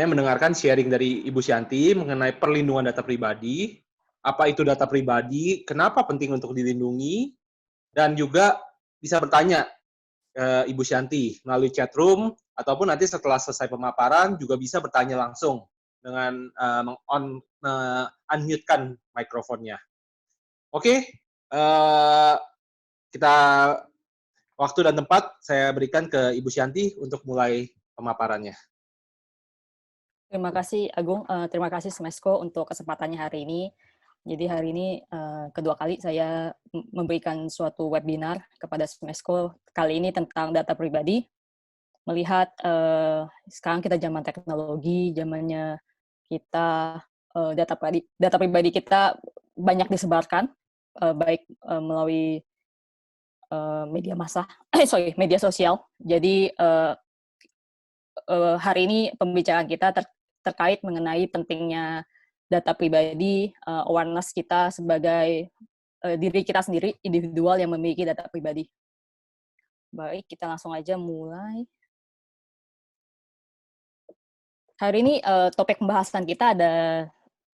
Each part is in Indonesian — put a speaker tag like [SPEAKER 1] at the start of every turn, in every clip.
[SPEAKER 1] mendengarkan sharing dari Ibu Syanti mengenai perlindungan data pribadi, apa itu data pribadi, kenapa penting untuk dilindungi, dan juga bisa bertanya Ibu Syanti melalui chat room, ataupun nanti setelah selesai pemaparan juga bisa bertanya langsung dengan unmute-kan mikrofonnya. Oke, kita waktu dan tempat saya berikan ke Ibu Syanti untuk mulai pemaparannya.
[SPEAKER 2] Terima kasih Agung, terima kasih Smesco untuk kesempatannya hari ini. Jadi hari ini kedua kali saya memberikan suatu webinar kepada Smesco, kali ini tentang data pribadi. Melihat sekarang kita zaman teknologi, zamannya kita data pribadi kita banyak disebarkan, baik melalui media massa, media sosial. Jadi hari ini pembicaraan kita terkait mengenai pentingnya data pribadi, awareness kita sebagai diri kita sendiri, individual yang memiliki data pribadi. Baik, kita langsung aja mulai. Hari ini topik pembahasan kita ada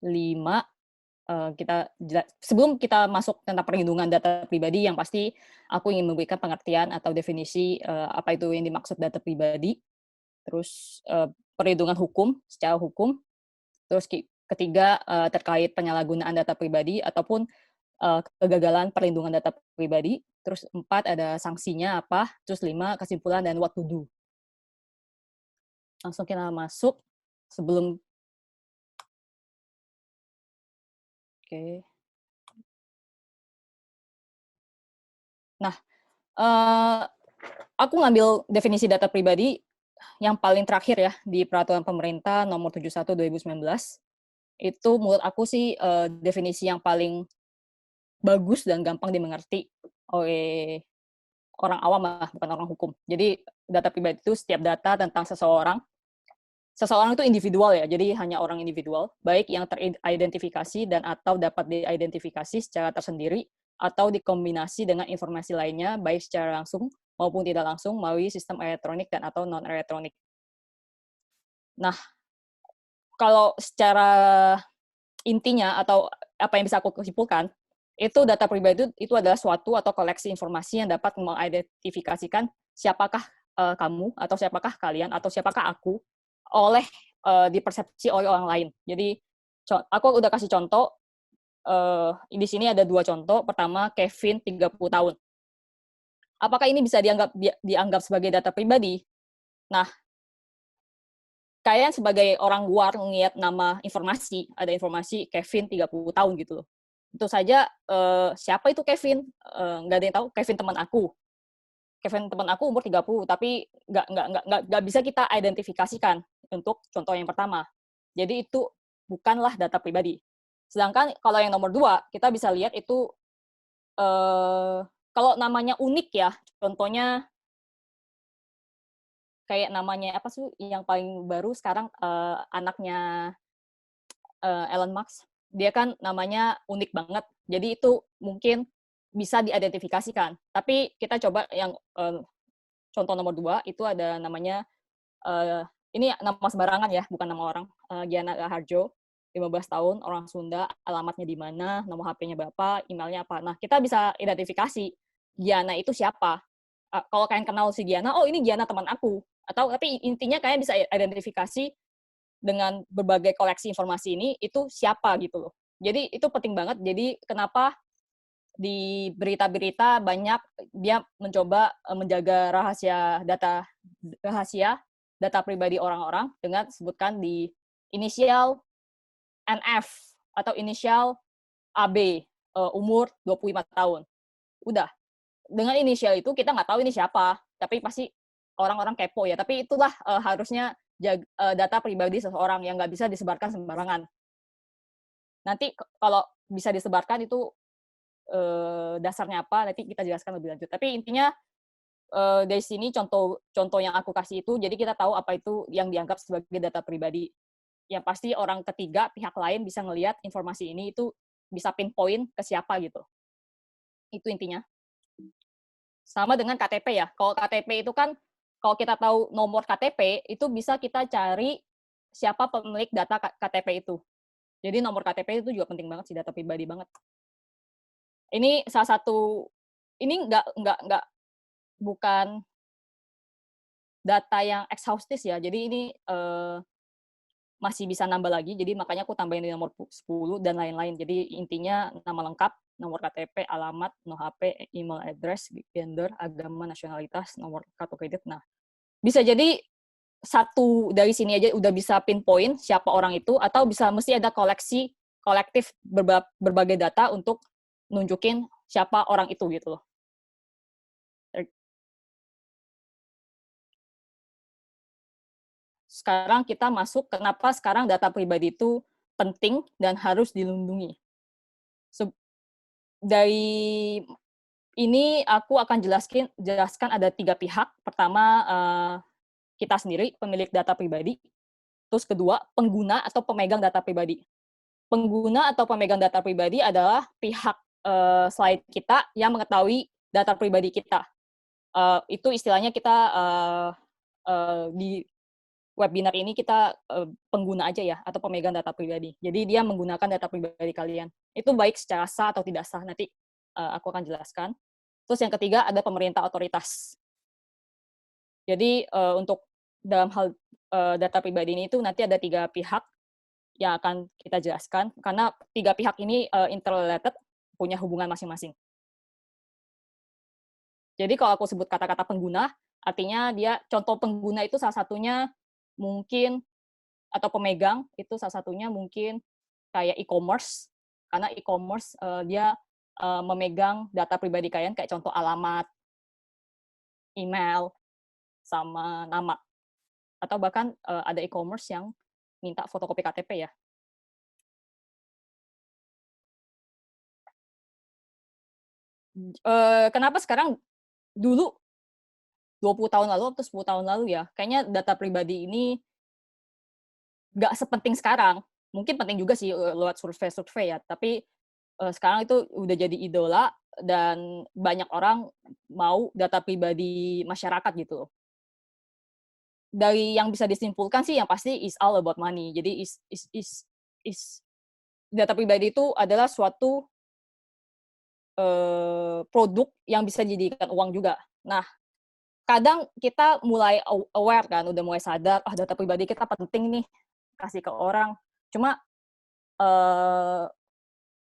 [SPEAKER 2] 5. Sebelum kita masuk tentang perlindungan data pribadi, yang pasti aku ingin memberikan pengertian atau definisi apa itu yang dimaksud data pribadi. Terus perlindungan hukum, secara hukum. Terus ketiga, terkait penyalahgunaan data pribadi ataupun kegagalan perlindungan data pribadi. Terus 4, ada sanksinya apa. Terus 5, kesimpulan dan what to do. Langsung kita masuk sebelum. Oke. Nah, aku ngambil definisi data pribadi yang paling terakhir ya, di Peraturan Pemerintah Nomor 71 2019. Itu menurut aku sih definisi yang paling bagus dan gampang dimengerti oleh orang awam lah, bukan orang hukum. Jadi data pribadi itu setiap data tentang seseorang. Seseorang itu individual ya, jadi hanya orang individual, baik yang teridentifikasi dan atau dapat diidentifikasi secara tersendiri atau dikombinasi dengan informasi lainnya, baik secara langsung maupun tidak langsung melalui sistem elektronik dan atau non-elektronik. Nah, kalau secara intinya atau apa yang bisa aku simpulkan, itu data pribadi itu adalah suatu atau koleksi informasi yang dapat mengidentifikasikan siapakah kamu atau siapakah kalian atau siapakah aku oleh dipersepsi oleh orang lain. Jadi aku udah kasih contoh di sini ada 2 contoh. Pertama, Kevin 30 tahun. Apakah ini bisa dianggap sebagai data pribadi? Nah, kalian sebagai orang luar ngelihat nama informasi, ada informasi Kevin 30 tahun gitu loh. Itu saja siapa itu Kevin? Nggak ada yang tahu. Kevin teman aku. Kevin teman aku umur 30, tapi nggak bisa kita identifikasikan untuk contoh yang pertama. Jadi itu bukanlah data pribadi. Sedangkan kalau yang nomor 2, kita bisa lihat itu kalau namanya unik ya, contohnya kayak namanya apa sih yang paling baru sekarang anaknya Elon Musk, dia kan namanya unik banget. Jadi itu mungkin bisa diidentifikasikan. Tapi kita coba yang contoh nomor 2 itu ada namanya ini nama sembarangan ya, bukan nama orang. Giana Raharjo, 15 tahun, orang Sunda, alamatnya di mana, nomor HP-nya berapa, emailnya apa. Nah, kita bisa identifikasi Giana itu siapa. Kalau kalian kenal si Giana, oh ini Giana teman aku. Tapi intinya kalian bisa identifikasi dengan berbagai koleksi informasi ini, itu siapa gitu loh. Jadi itu penting banget. Jadi kenapa di berita-berita banyak dia mencoba menjaga rahasia data pribadi orang-orang dengan sebutkan di inisial NF atau inisial AB, umur 25 tahun. Udah. Dengan inisial itu kita nggak tahu ini siapa, tapi pasti orang-orang kepo ya. Tapi itulah harusnya data pribadi seseorang yang nggak bisa disebarkan sembarangan. Nanti kalau bisa disebarkan itu dasarnya apa, nanti kita jelaskan lebih lanjut. Tapi intinya dari sini contoh yang aku kasih itu, jadi kita tahu apa itu yang dianggap sebagai data pribadi. Yang pasti orang ketiga, pihak lain bisa ngelihat informasi ini itu bisa pinpoint ke siapa gitu. Itu intinya. Sama dengan KTP ya. Kalau KTP itu kan kalau kita tahu nomor KTP, itu bisa kita cari siapa pemilik data KTP itu. Jadi nomor KTP itu juga penting banget sih, data pribadi banget. Ini salah satu, ini nggak bukan data yang exhaustive ya. Jadi ini masih bisa nambah lagi. Jadi makanya aku tambahin di nomor 10 dan lain-lain. Jadi intinya nama lengkap, nomor KTP, alamat, nomor HP, email address, gender, agama, nasionalitas, nomor kartu kredit. Nah, bisa jadi satu dari sini aja udah bisa pinpoint siapa orang itu, atau bisa mesti ada kolektif berbagai data untuk nunjukin siapa orang itu gitu loh. Sekarang kita masuk kenapa sekarang data pribadi itu penting dan harus dilindungi. Dari ini aku akan jelaskan ada 3 pihak. Pertama, kita sendiri, pemilik data pribadi. Terus kedua, pengguna atau pemegang data pribadi. Pengguna atau pemegang data pribadi adalah pihak selain kita yang mengetahui data pribadi kita. Itu istilahnya kita di webinar ini kita pengguna aja ya, atau pemegang data pribadi. Jadi dia menggunakan data pribadi kalian. Itu baik secara sah atau tidak sah, nanti aku akan jelaskan. Terus yang ketiga ada pemerintah otoritas. Jadi untuk dalam hal data pribadi ini itu nanti ada 3 pihak yang akan kita jelaskan, karena 3 pihak ini interrelated, punya hubungan masing-masing. Jadi kalau aku sebut kata-kata pengguna, artinya dia contoh pengguna itu salah satunya mungkin, atau pemegang itu salah satunya mungkin kayak e-commerce, karena e-commerce dia memegang data pribadi kalian kayak contoh alamat, email, sama nama. Atau bahkan ada e-commerce yang minta fotokopi KTP ya. Kenapa sekarang, dulu 20 tahun lalu atau 10 tahun lalu ya, kayaknya data pribadi ini nggak sepenting sekarang. Mungkin penting juga sih lewat survei-survei ya, tapi sekarang itu udah jadi idola dan banyak orang mau data pribadi masyarakat gitu loh. Dari yang bisa disimpulkan sih yang pasti is all about money. Jadi is data pribadi itu adalah suatu produk yang bisa dijadikan uang juga. Nah, kadang kita mulai aware kan, udah mulai sadar, data pribadi kita penting nih, kasih ke orang. Cuma,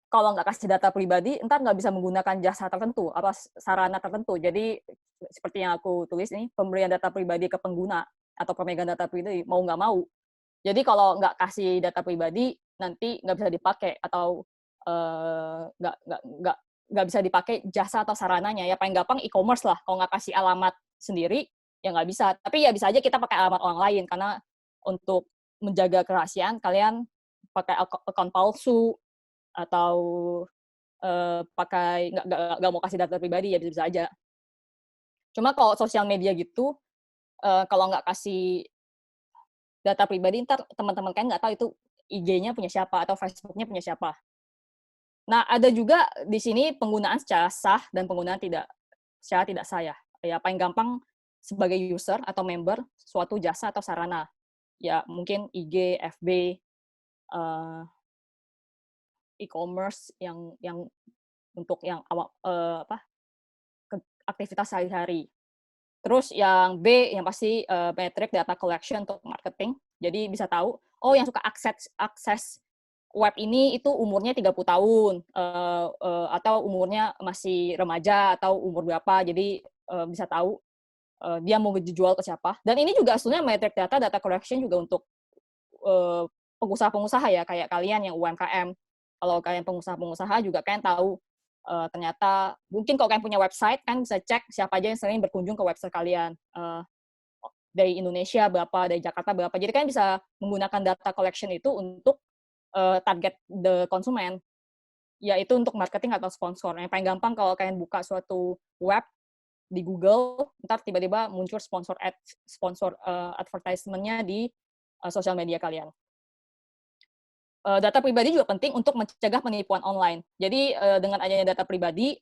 [SPEAKER 2] kalau nggak kasih data pribadi, entar nggak bisa menggunakan jasa tertentu, apa sarana tertentu. Jadi, seperti yang aku tulis ini, pemberian data pribadi ke pengguna atau pemegang data pribadi, mau nggak mau. Jadi kalau nggak kasih data pribadi, nanti nggak bisa dipakai, atau nggak bisa dipakai jasa atau sarananya. Ya paling gampang e-commerce lah, kalau nggak kasih alamat sendiri, ya nggak bisa. Tapi ya bisa aja kita pakai alamat orang lain, karena untuk menjaga kerahasiaan, kalian pakai akun palsu, atau pakai nggak mau kasih data pribadi, ya bisa aja. Cuma kalau sosial media gitu, kalau nggak kasih data pribadi, ntar teman-teman kalian nggak tahu itu IG-nya punya siapa atau Facebook-nya punya siapa. Nah, ada juga di sini penggunaan secara sah dan penggunaan secara tidak sah ya. Ya, paling gampang sebagai user atau member suatu jasa atau sarana. Ya, mungkin IG, FB, e-commerce yang untuk yang aktivitas sehari-hari. Terus yang B, yang pasti metric data collection untuk marketing. Jadi bisa tahu, yang suka akses web ini itu umurnya 30 tahun, atau umurnya masih remaja, atau umur berapa. Jadi bisa tahu dia mau dijual ke siapa. Dan ini juga sebenarnya metric data collection juga untuk pengusaha-pengusaha ya, kayak kalian yang UMKM. Kalau kalian pengusaha-pengusaha juga kalian tahu, ternyata mungkin kalau kalian punya website kan bisa cek siapa aja yang sering berkunjung ke website kalian, dari Indonesia berapa, dari Jakarta berapa. Jadi kalian bisa menggunakan data collection itu untuk target the konsumen, yaitu untuk marketing atau sponsor. Yang paling gampang kalau kalian buka suatu web di Google, ntar tiba-tiba muncul sponsor advertisement-nya di sosial media kalian. Data pribadi juga penting untuk mencegah penipuan online. Jadi dengan adanya data pribadi,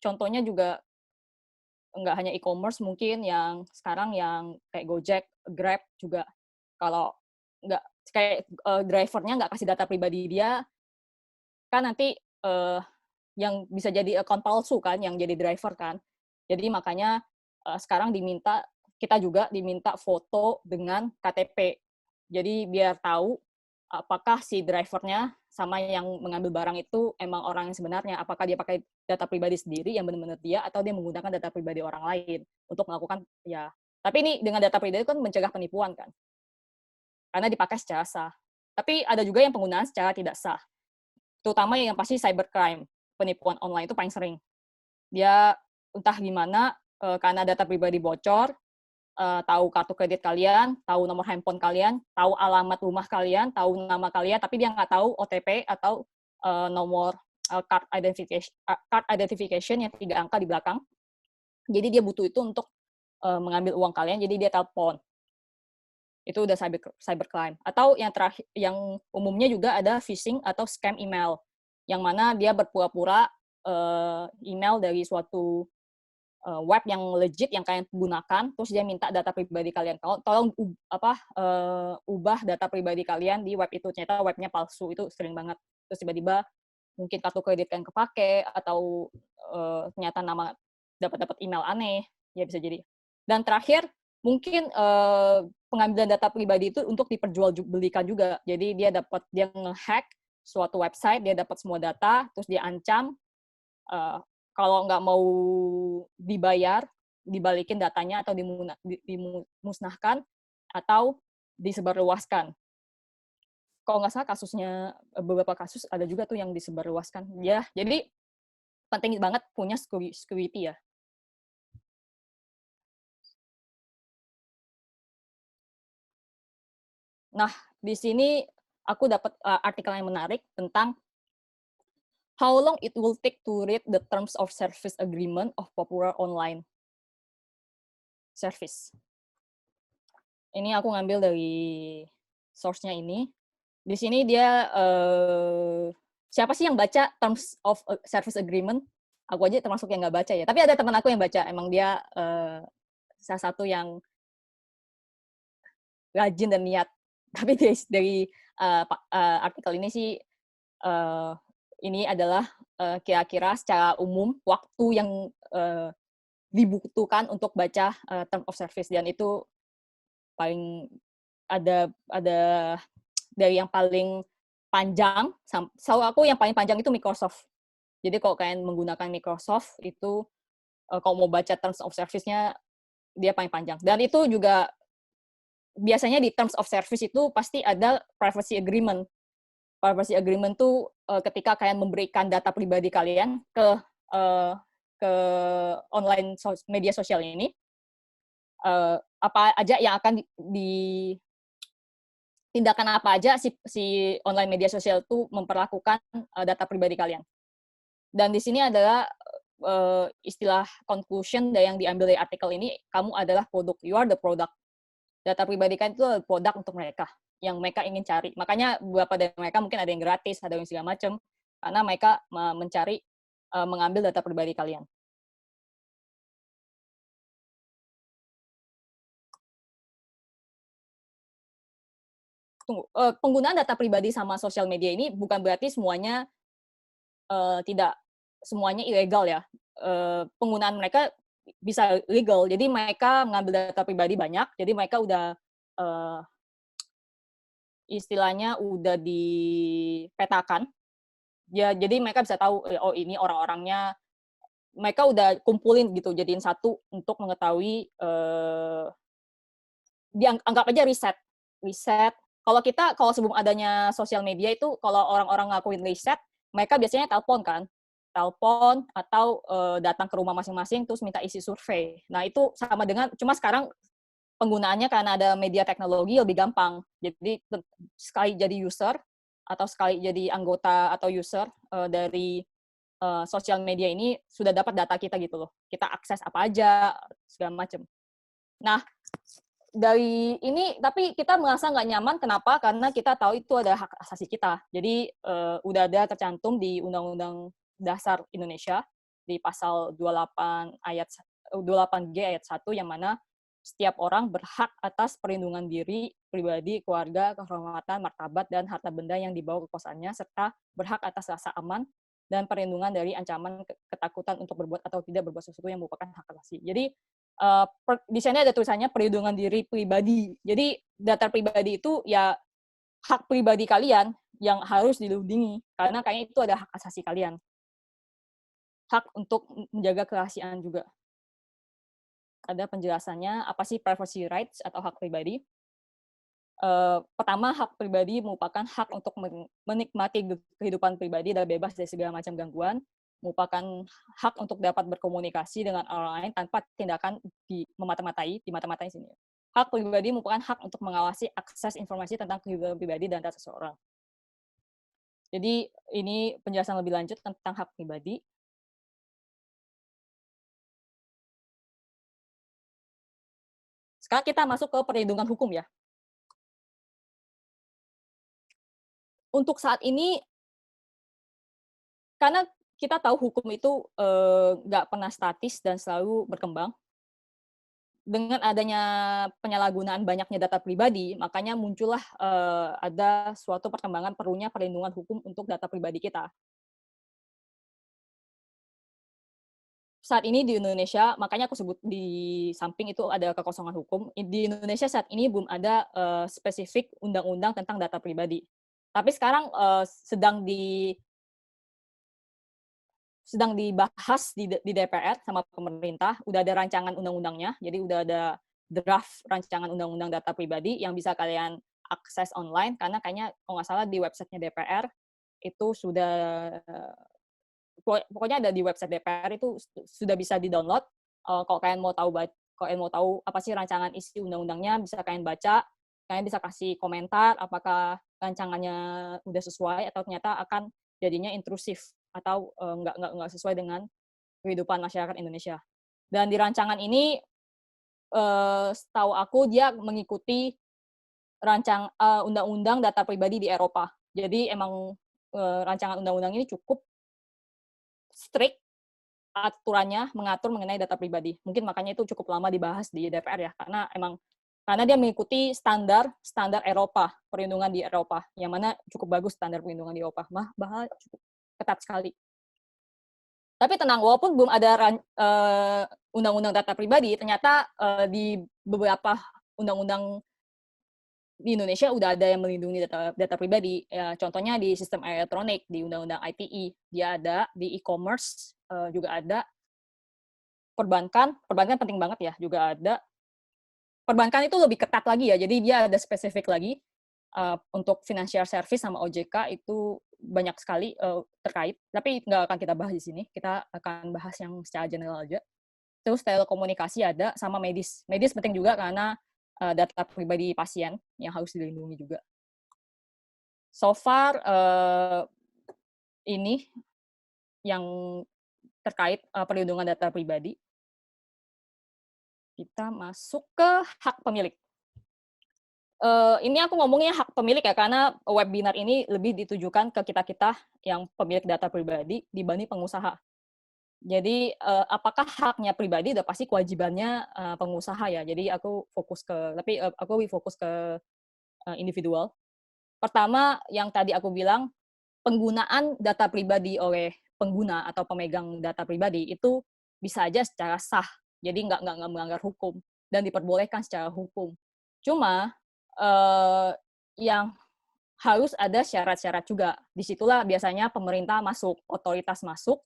[SPEAKER 2] contohnya juga nggak hanya e-commerce, mungkin yang sekarang yang kayak Gojek, Grab juga kalau nggak kayak drivernya nggak kasih data pribadi dia, kan nanti yang bisa jadi account palsu kan, yang jadi driver kan. Jadi makanya sekarang kita juga diminta foto dengan KTP. Jadi biar tahu apakah si drivernya sama yang mengambil barang itu emang orang yang sebenarnya, apakah dia pakai data pribadi sendiri yang benar-benar dia, atau dia menggunakan data pribadi orang lain untuk melakukan, ya. Tapi ini dengan data pribadi kan mencegah penipuan kan, karena dipakai secara sah. Tapi ada juga yang penggunaan secara tidak sah, terutama yang pasti cybercrime, penipuan online itu paling sering. Dia entah gimana, karena data pribadi bocor, tahu kartu kredit kalian, tahu nomor handphone kalian, tahu alamat rumah kalian, tahu nama kalian, tapi dia nggak tahu OTP atau nomor card identification yang 3 angka di belakang. Jadi dia butuh itu untuk mengambil uang kalian, jadi dia telepon. Itu udah cybercrime. Atau yang terakhir, yang umumnya juga ada phishing atau scam email, yang mana dia berpura-pura email dari suatu web yang legit yang kalian gunakan, terus dia minta data pribadi kalian. Tolong ubah data pribadi kalian di web itu. Ternyata webnya palsu, itu sering banget. Terus tiba-tiba mungkin kartu kredit kalian kepake, atau ternyata dapat email aneh, ya bisa jadi. Dan terakhir, mungkin pengambilan data pribadi itu untuk diperjualbelikan juga. Jadi dia nge-hack suatu website, dia dapat semua data, terus dia ancam kalau nggak mau dibayar, dibalikin datanya atau dimusnahkan atau disebarluaskan. Kalau nggak salah kasusnya, beberapa kasus ada juga tuh yang disebarluaskan. Ya, jadi penting banget punya security ya. Nah, di sini aku dapat artikel yang menarik tentang how long it will take to read the terms of service agreement of popular online service. Ini aku ngambil dari source-nya ini. Di sini dia siapa sih yang baca terms of service agreement? Aku aja termasuk yang nggak baca ya. Tapi ada teman aku yang baca. Emang dia salah satu yang rajin dan niat. Tapi dari artikel ini sih ini adalah kira-kira secara umum waktu yang dibutuhkan untuk baca term of service, dan itu paling ada dari yang paling panjang, selalu aku yang paling panjang itu Microsoft. Jadi kalau kalian menggunakan Microsoft itu kalau mau baca terms of service-nya dia paling panjang. Dan itu juga biasanya di terms of service itu pasti ada privacy agreement. Privacy agreement tuh ketika kalian memberikan data pribadi kalian ke online media sosial ini, apa aja yang akan tindakan apa aja si online media sosial itu memperlakukan data pribadi kalian. Dan di sini adalah istilah conclusion yang diambil dari artikel ini, kamu adalah produk, you are the product. Data pribadi kan itu produk untuk mereka, yang mereka ingin cari. Makanya beberapa dari mereka mungkin ada yang gratis, ada yang segala macam, karena mereka mencari mengambil data pribadi kalian. Penggunaan data pribadi sama sosial media ini bukan berarti semuanya tidak semuanya ilegal ya. Penggunaan mereka bisa legal, jadi mereka mengambil data pribadi banyak, jadi mereka udah istilahnya udah dipetakan. Ya, jadi mereka bisa tahu, oh ini orang-orangnya, mereka udah kumpulin gitu, jadiin satu untuk mengetahui, anggap aja riset. Kalau sebelum adanya sosial media itu, kalau orang-orang ngakuin riset, mereka biasanya telepon atau datang ke rumah masing-masing terus minta isi survei. Nah itu sama dengan, cuma sekarang penggunaannya karena ada media teknologi lebih gampang. Jadi sekali jadi user atau sekali jadi anggota atau user dari sosial media ini sudah dapat data kita gitu loh. Kita akses apa aja segala macam. Nah dari ini, tapi kita merasa nggak nyaman. Kenapa? Karena kita tahu itu ada hak asasi kita. Jadi udah ada tercantum di Undang-Undang Dasar Indonesia di pasal 28 ayat 28G ayat 1 yang mana setiap orang berhak atas perlindungan diri, pribadi, keluarga, kehormatan, martabat, dan harta benda yang dibawa kekuasaannya, serta berhak atas rasa aman dan perlindungan dari ancaman ketakutan untuk berbuat atau tidak berbuat sesuatu yang merupakan hak asasi. Jadi, di sini ada tulisannya perlindungan diri pribadi. Jadi, data pribadi itu ya hak pribadi kalian yang harus dilindungi, karena kayaknya itu ada hak asasi kalian. Hak untuk menjaga kerahasiaan juga. Ada penjelasannya, apa sih privacy rights atau hak pribadi. Pertama, hak pribadi merupakan hak untuk menikmati kehidupan pribadi dan bebas dari segala macam gangguan, merupakan hak untuk dapat berkomunikasi dengan orang lain tanpa tindakan dimata-matai sini. Hak pribadi merupakan hak untuk mengawasi akses informasi tentang kehidupan pribadi dan data seseorang. Jadi, ini penjelasan lebih lanjut tentang hak pribadi. Sekarang kita masuk ke perlindungan hukum ya. Untuk saat ini, karena kita tahu hukum itu nggak pernah statis dan selalu berkembang. Dengan adanya penyalahgunaan banyaknya data pribadi, makanya muncullah ada suatu perkembangan perlunya perlindungan hukum untuk data pribadi kita. Saat ini di Indonesia, makanya aku sebut di samping itu ada kekosongan hukum. Di Indonesia saat ini belum ada spesifik undang-undang tentang data pribadi. Tapi sekarang sedang dibahas di DPR sama pemerintah, udah ada rancangan undang-undangnya, jadi udah ada draft rancangan undang-undang data pribadi yang bisa kalian akses online, karena kayaknya kalau nggak salah di websitenya DPR itu sudah, pokoknya ada di website DPR itu sudah bisa di-download. Kalau kalian mau tahu apa sih rancangan isi undang-undangnya, bisa kalian baca, kalian bisa kasih komentar apakah rancangannya udah sesuai atau ternyata akan jadinya intrusif atau nggak sesuai dengan kehidupan masyarakat Indonesia. Dan di rancangan ini, setahu aku dia mengikuti undang-undang data pribadi di Eropa. Jadi emang rancangan undang-undang ini cukup strict aturannya mengatur mengenai data pribadi. Mungkin makanya itu cukup lama dibahas di DPR ya, karena dia mengikuti standar Eropa, perlindungan di Eropa, yang mana cukup bagus standar perlindungan di Eropa, bahkan cukup ketat sekali. Tapi tenang, walaupun belum ada undang-undang data pribadi, ternyata di beberapa undang-undang di Indonesia udah ada yang melindungi data pribadi. Ya, contohnya di sistem elektronik, di undang-undang ITE, dia ada, di e-commerce juga ada, perbankan penting banget ya, juga ada. Perbankan itu lebih ketat lagi ya, jadi dia ada spesifik lagi. Untuk financial service sama OJK itu banyak sekali terkait, tapi nggak akan kita bahas di sini. Kita akan bahas yang secara general aja. Terus telekomunikasi ada, sama medis. Medis penting juga karena data pribadi pasien yang harus dilindungi juga. So far, ini yang terkait perlindungan data pribadi. Kita masuk ke hak pemilik. Ini aku ngomongnya hak pemilik ya, karena webinar ini lebih ditujukan ke kita-kita yang pemilik data pribadi dibanding pengusaha. Jadi, apakah haknya pribadi udah pasti kewajibannya pengusaha ya. Jadi aku lebih fokus ke individual. Pertama, yang tadi aku bilang, penggunaan data pribadi oleh pengguna atau pemegang data pribadi itu bisa aja secara sah. Jadi nggak melanggar hukum dan diperbolehkan secara hukum. Cuma yang harus ada syarat-syarat juga. Disitulah biasanya pemerintah masuk, otoritas masuk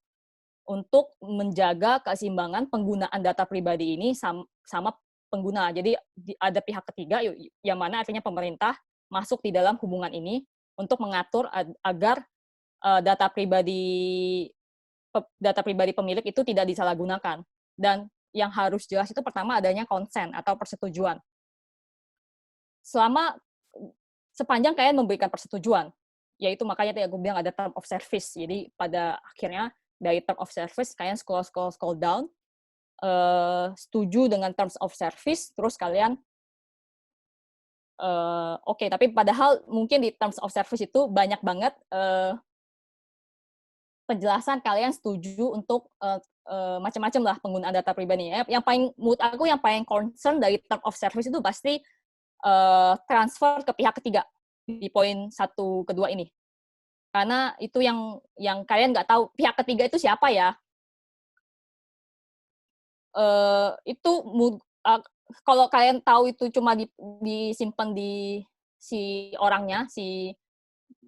[SPEAKER 2] untuk menjaga keseimbangan penggunaan data pribadi ini sama pengguna. Jadi ada pihak ketiga yang mana artinya pemerintah masuk di dalam hubungan ini untuk mengatur agar data pribadi pemilik itu tidak disalahgunakan. Dan yang harus jelas itu pertama adanya konsen atau persetujuan. Sepanjang kalian memberikan persetujuan, yaitu makanya tadi aku bilang ada term of service. Jadi pada akhirnya dari term of service kalian scroll down, setuju dengan terms of service, terus kalian oke, tapi padahal mungkin di terms of service itu banyak banget penjelasan kalian setuju untuk macam-macam lah penggunaan data pribadi. Yang paling menurut aku yang paling concern dari term of service itu pasti transfer ke pihak ketiga di poin 1 kedua ini. Karena itu yang kalian nggak tahu pihak ketiga itu siapa ya. Itu kalau kalian tahu itu cuma disimpan di si orangnya, si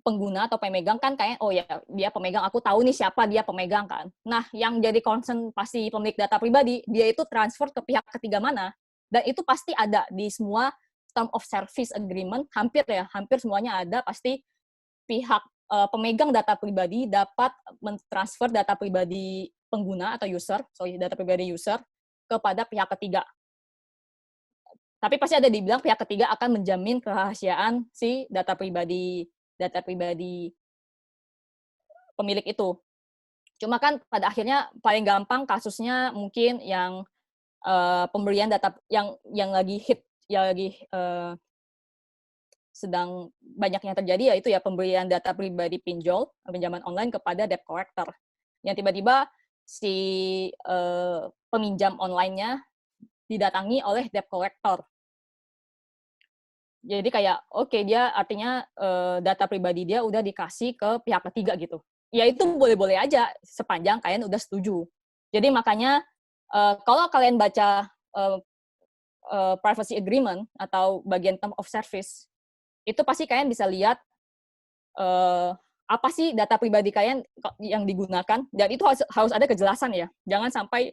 [SPEAKER 2] pengguna atau pemegang kan kayak oh ya dia pemegang, aku tahu nih siapa dia pemegang kan. Nah, yang jadi concern pasti pemilik data pribadi, dia itu transfer ke pihak ketiga mana. Dan itu pasti ada di semua term of service agreement, hampir semuanya ada, pasti pihak pemegang data pribadi dapat mentransfer data pribadi pengguna atau data pribadi user kepada pihak ketiga. Tapi pasti ada dibilang pihak ketiga akan menjamin kerahasiaan si data pribadi pemilik itu. Cuma kan pada akhirnya paling gampang kasusnya mungkin yang pemberian data yang lagi hit, sedang banyak yang terjadi, yaitu ya pemberian data pribadi pinjol, pinjaman online kepada debt collector. Yang tiba-tiba si peminjam online-nya didatangi oleh debt collector. Jadi kayak oke, dia artinya data pribadi dia udah dikasih ke pihak ketiga gitu. Ya itu boleh-boleh aja sepanjang kalian udah setuju. Jadi makanya kalau kalian baca privacy agreement atau bagian term of service, itu pasti kalian bisa lihat apa sih data pribadi kalian yang digunakan, dan itu harus ada kejelasan ya. Jangan sampai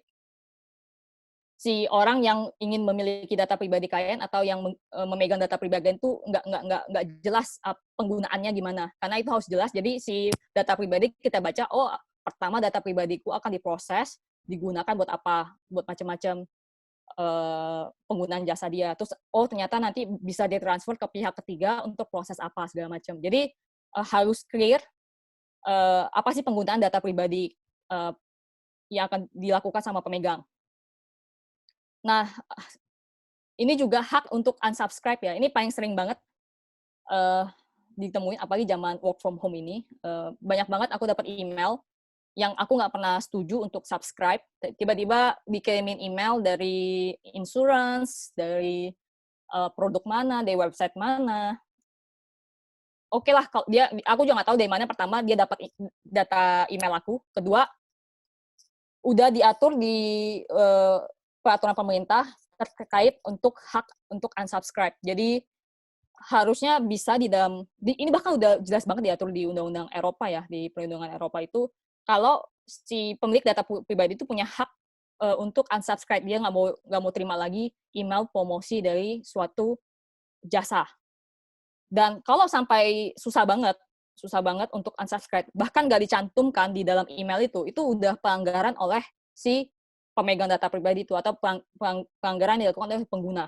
[SPEAKER 2] si orang yang ingin memiliki data pribadi kalian atau yang memegang data pribadi itu nggak jelas penggunaannya gimana. Karena itu harus jelas. Jadi si data pribadi kita baca, oh pertama data pribadiku akan diproses, digunakan buat apa, buat macam-macam penggunaan jasa dia. Terus oh ternyata nanti bisa ditransfer ke pihak ketiga untuk proses apa segala macam. Jadi harus clear apa sih penggunaan data pribadi yang akan dilakukan sama pemegang. Nah, ini juga hak untuk unsubscribe ya. Ini paling sering banget ditemuin, apalagi zaman work from home ini. Banyak banget aku dapat email yang aku nggak pernah setuju untuk subscribe. Tiba-tiba dikirimin email dari insurance, dari produk mana, dari website mana. Oke lah, aku juga nggak tahu dari mana. Pertama, dia dapat data email aku. Kedua, udah diatur di peraturan pemerintah terkait untuk hak untuk unsubscribe. Jadi harusnya bisa ini bahkan udah jelas banget diatur di undang-undang Eropa ya, di perlindungan Eropa itu, kalau si pemilik data pribadi itu punya hak untuk unsubscribe. Dia nggak mau terima lagi email promosi dari suatu jasa. Dan kalau sampai susah banget untuk unsubscribe, bahkan nggak dicantumkan di dalam email itu udah pelanggaran oleh si pemegang data pribadi itu, atau pelanggaran dilakukan oleh pengguna.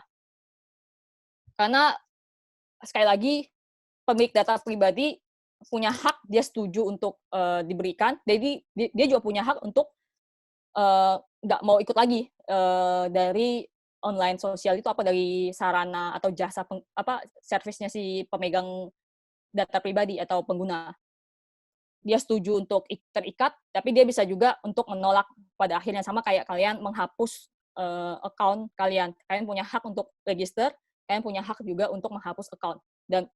[SPEAKER 2] Karena sekali lagi, pemilik data pribadi punya hak, dia setuju untuk diberikan, jadi dia juga punya hak untuk nggak mau ikut lagi dari online sosial itu, dari sarana atau jasa servisnya si pemegang data pribadi atau pengguna. Dia setuju untuk terikat, tapi dia bisa juga untuk menolak pada akhirnya, sama kayak kalian menghapus account kalian. Kalian punya hak untuk register, kalian punya hak juga untuk menghapus account dan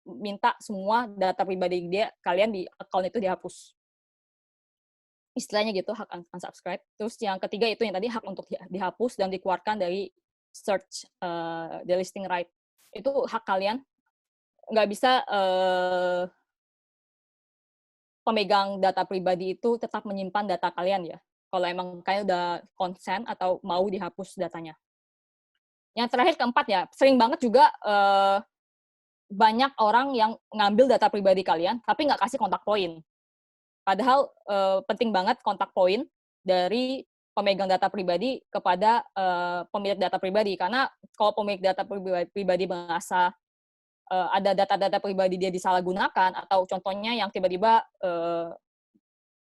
[SPEAKER 2] minta semua data pribadi kalian di account itu dihapus. Istilahnya gitu, hak unsubscribe. Terus yang ketiga itu yang tadi, hak untuk dihapus dan dikeluarkan dari search delisting right. Itu hak kalian. Nggak bisa pemegang data pribadi itu tetap menyimpan data kalian ya, kalau emang kalian udah konsen atau mau dihapus datanya. Yang terakhir, keempat ya, sering banget juga banyak orang yang ngambil data pribadi kalian tapi nggak kasih kontak point. Padahal penting banget kontak point dari pemegang data pribadi kepada pemilik data pribadi, karena kalau pemilik data pribadi merasa ada data-data pribadi dia disalahgunakan, atau contohnya yang tiba-tiba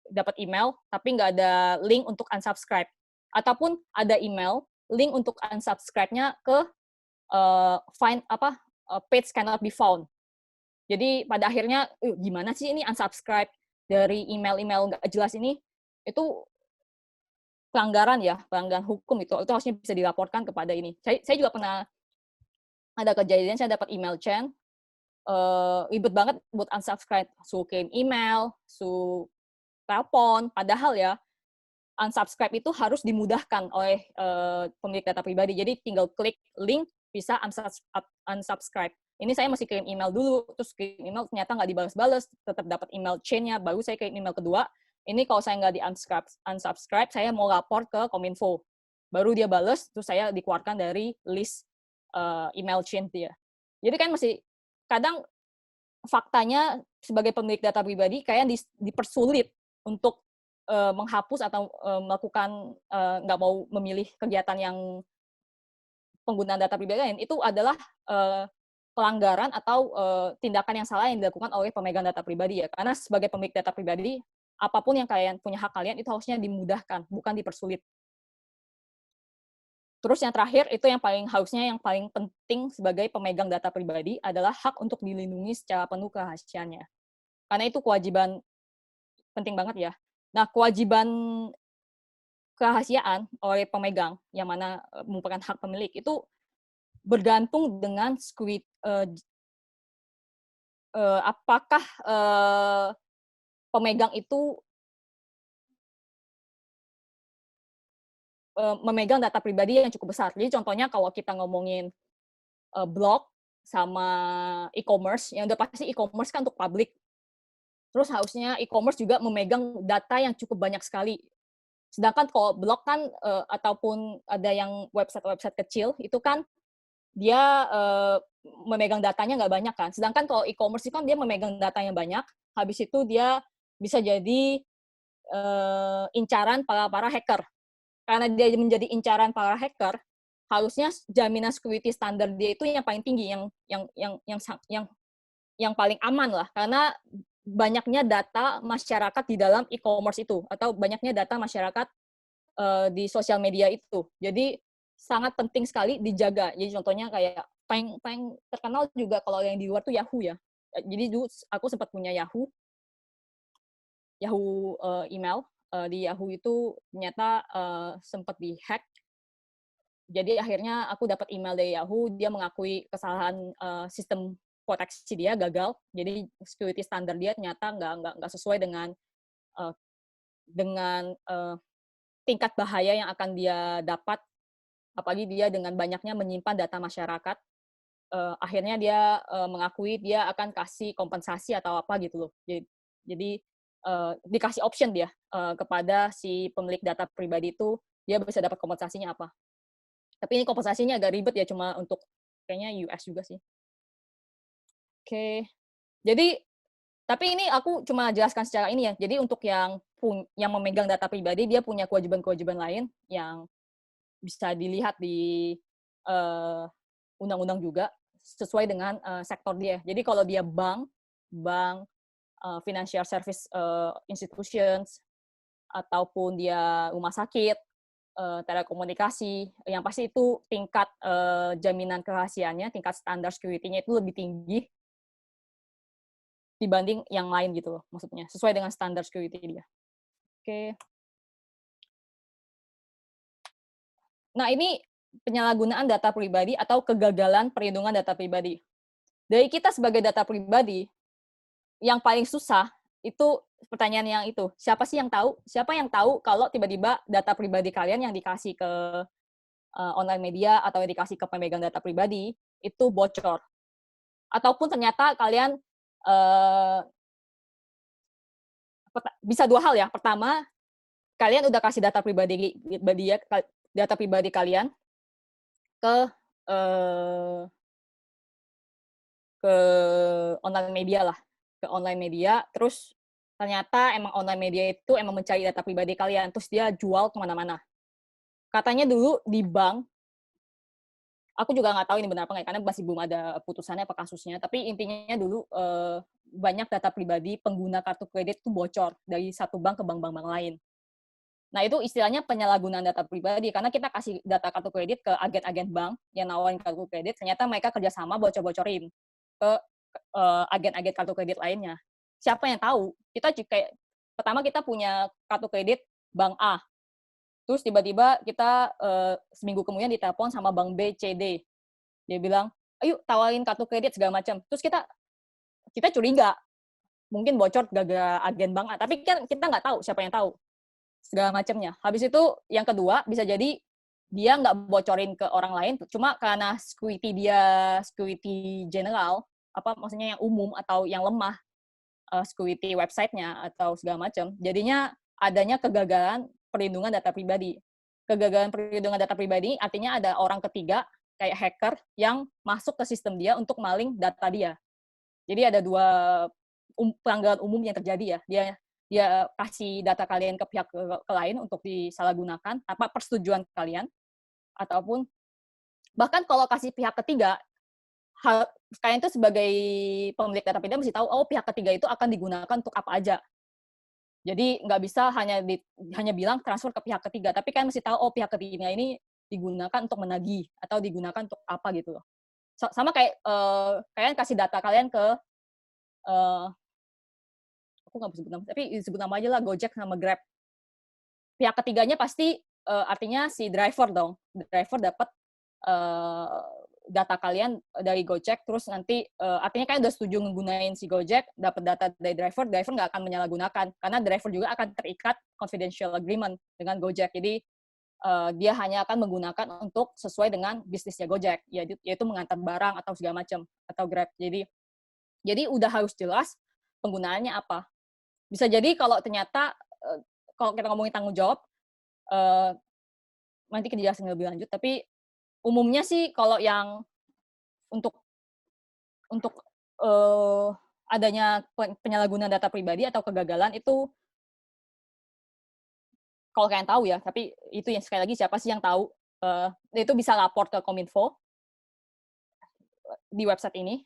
[SPEAKER 2] dapat email tapi nggak ada link untuk unsubscribe, ataupun ada email link untuk unsubscribe-nya ke page cannot be found. Jadi pada akhirnya gimana sih ini unsubscribe? dari email-email nggak jelas ini, itu pelanggaran hukum itu harusnya bisa dilaporkan kepada ini. Saya juga pernah ada kejadian, saya dapat email chain, ribet banget buat unsubscribe, kirim email, telepon, padahal ya, unsubscribe itu harus dimudahkan oleh pemilik data pribadi. Jadi tinggal klik link, bisa unsubscribe. Ini saya masih kirim email dulu, terus kirim email ternyata nggak dibalas-balas, tetap dapat email chain-nya, baru saya kirim email kedua. Ini kalau saya nggak unsubscribe, saya mau lapor ke Kominfo. Baru dia balas, terus saya dikeluarkan dari list email chain dia. Jadi kan masih, kadang faktanya sebagai pemilik data pribadi kayak dipersulit untuk menghapus atau melakukan nggak mau memilih kegiatan yang penggunaan data pribadi lain, itu adalah pelanggaran atau tindakan yang salah yang dilakukan oleh pemegang data pribadi ya. Karena sebagai pemilik data pribadi, apapun yang kalian punya hak kalian itu harusnya dimudahkan, bukan dipersulit. Terus yang terakhir itu yang paling penting sebagai pemegang data pribadi adalah hak untuk dilindungi secara penuh kerahasiaannya. Karena itu kewajiban penting banget ya. Nah, kewajiban kerahasiaan oleh pemegang yang mana merupakan hak pemilik itu bergantung dengan apakah pemegang itu memegang data pribadi yang cukup besar. Jadi contohnya kalau kita ngomongin blog sama e-commerce, yang udah pasti e-commerce kan untuk publik. Terus harusnya e-commerce juga memegang data yang cukup banyak sekali. Sedangkan kalau blog kan ataupun ada yang website-website kecil, itu kan dia memegang datanya nggak banyak kan. Sedangkan kalau e-commerce itu kan dia memegang datanya banyak, habis itu dia bisa jadi incaran para hacker. Karena dia menjadi incaran para hacker, harusnya jaminan security standar dia itu yang paling tinggi, yang paling aman lah, karena banyaknya data masyarakat di dalam e-commerce itu, atau banyaknya data masyarakat di sosial media itu. Jadi sangat penting sekali dijaga. Jadi contohnya kayak paling terkenal juga kalau yang di luar tuh Yahoo ya. Jadi dulu aku sempat punya Yahoo email. Di Yahoo itu ternyata sempat dihack. Jadi akhirnya aku dapat email dari Yahoo, dia mengakui kesalahan sistem proteksi dia gagal. Jadi security standar dia ternyata nggak sesuai dengan tingkat bahaya yang akan dia dapat, apalagi dia dengan banyaknya menyimpan data masyarakat. Akhirnya dia mengakui dia akan kasih kompensasi atau apa gitu loh. Jadi dikasih option dia kepada si pemilik data pribadi itu, dia bisa dapat kompensasinya apa. Tapi ini kompensasinya agak ribet ya, cuma untuk kayaknya US juga sih. Oke. Jadi, tapi ini aku cuma jelaskan secara ini ya. Jadi untuk yang memegang data pribadi, dia punya kewajiban-kewajiban lain yang bisa dilihat di undang-undang juga, sesuai dengan sektor dia. Jadi kalau dia bank, financial service institutions, ataupun dia rumah sakit, telekomunikasi, yang pasti itu tingkat jaminan kerahasiaannya, tingkat standar security-nya itu lebih tinggi dibanding yang lain gitu loh, maksudnya. Sesuai dengan standar security dia. Oke. Nah, ini penyalahgunaan data pribadi atau kegagalan perlindungan data pribadi. Dari kita sebagai data pribadi, yang paling susah itu pertanyaan yang itu, siapa yang tahu kalau tiba-tiba data pribadi kalian yang dikasih ke online media atau yang dikasih ke pemegang data pribadi itu bocor, ataupun ternyata kalian bisa dua hal ya. Pertama, kalian udah kasih data pribadi kalian ke online media lah, ke online media, terus ternyata emang online media itu emang mencari data pribadi kalian, terus dia jual kemana-mana. Katanya dulu di bank, aku juga nggak tahu ini benar apa nggak, karena masih belum ada putusannya apa kasusnya, tapi intinya dulu banyak data pribadi pengguna kartu kredit itu bocor dari satu bank ke bank-bank lain. Nah, itu istilahnya penyalahgunaan data pribadi, karena kita kasih data kartu kredit ke agen-agen bank yang nawarin kartu kredit, ternyata mereka kerjasama bocor-bocorin ke agen-agen kartu kredit lainnya. siapa yang tahu? Kita kayak pertama kita punya kartu kredit bank A. Terus tiba-tiba kita seminggu kemudian ditelepon sama bank B, C, D. Dia bilang, "Ayo tawarin kartu kredit segala macam." Terus kita curiga. Mungkin bocor gara-gara agen bank A, tapi kan kita nggak tahu siapa yang tahu segala macamnya. Habis itu yang kedua bisa jadi dia nggak bocorin ke orang lain, cuma karena security general, apa maksudnya yang umum atau yang lemah, security website-nya atau segala macam. Jadinya adanya kegagalan perlindungan data pribadi. Kegagalan perlindungan data pribadi artinya ada orang ketiga kayak hacker yang masuk ke sistem dia untuk maling data dia. Jadi ada dua pelanggaran umum yang terjadi ya. Dia kasih data kalian ke pihak ke lain untuk disalahgunakan tanpa persetujuan kalian, ataupun bahkan kalau kasih pihak ketiga, kalian itu sebagai pemilik data pribadi mesti tahu, oh pihak ketiga itu akan digunakan untuk apa aja. Jadi nggak bisa hanya bilang transfer ke pihak ketiga, tapi kalian mesti tahu, oh pihak ketiga ini digunakan untuk menagih atau digunakan untuk apa gitu loh. Sama kayak kalian kasih data kalian ke aku nggak sebut nama, tapi sebut nama aja lah, Gojek sama Grab. Pihak ketiganya pasti artinya si driver dong. Driver dapat data kalian dari Gojek, terus nanti artinya kalian udah setuju menggunain si Gojek, dapat data dari driver nggak akan menyalahgunakan, karena driver juga akan terikat confidential agreement dengan Gojek. Jadi dia hanya akan menggunakan untuk sesuai dengan bisnisnya Gojek, yaitu mengantar barang atau segala macam, atau Grab. Jadi udah harus jelas penggunaannya apa. Bisa jadi kalau ternyata, kalau kita ngomongin tanggung jawab, nanti dijelasin lebih lanjut, tapi umumnya sih kalau yang untuk adanya penyalahgunaan data pribadi atau kegagalan itu, kalau kalian tahu ya, tapi itu yang sekali lagi siapa sih yang tahu, itu bisa lapor ke Kominfo di website ini,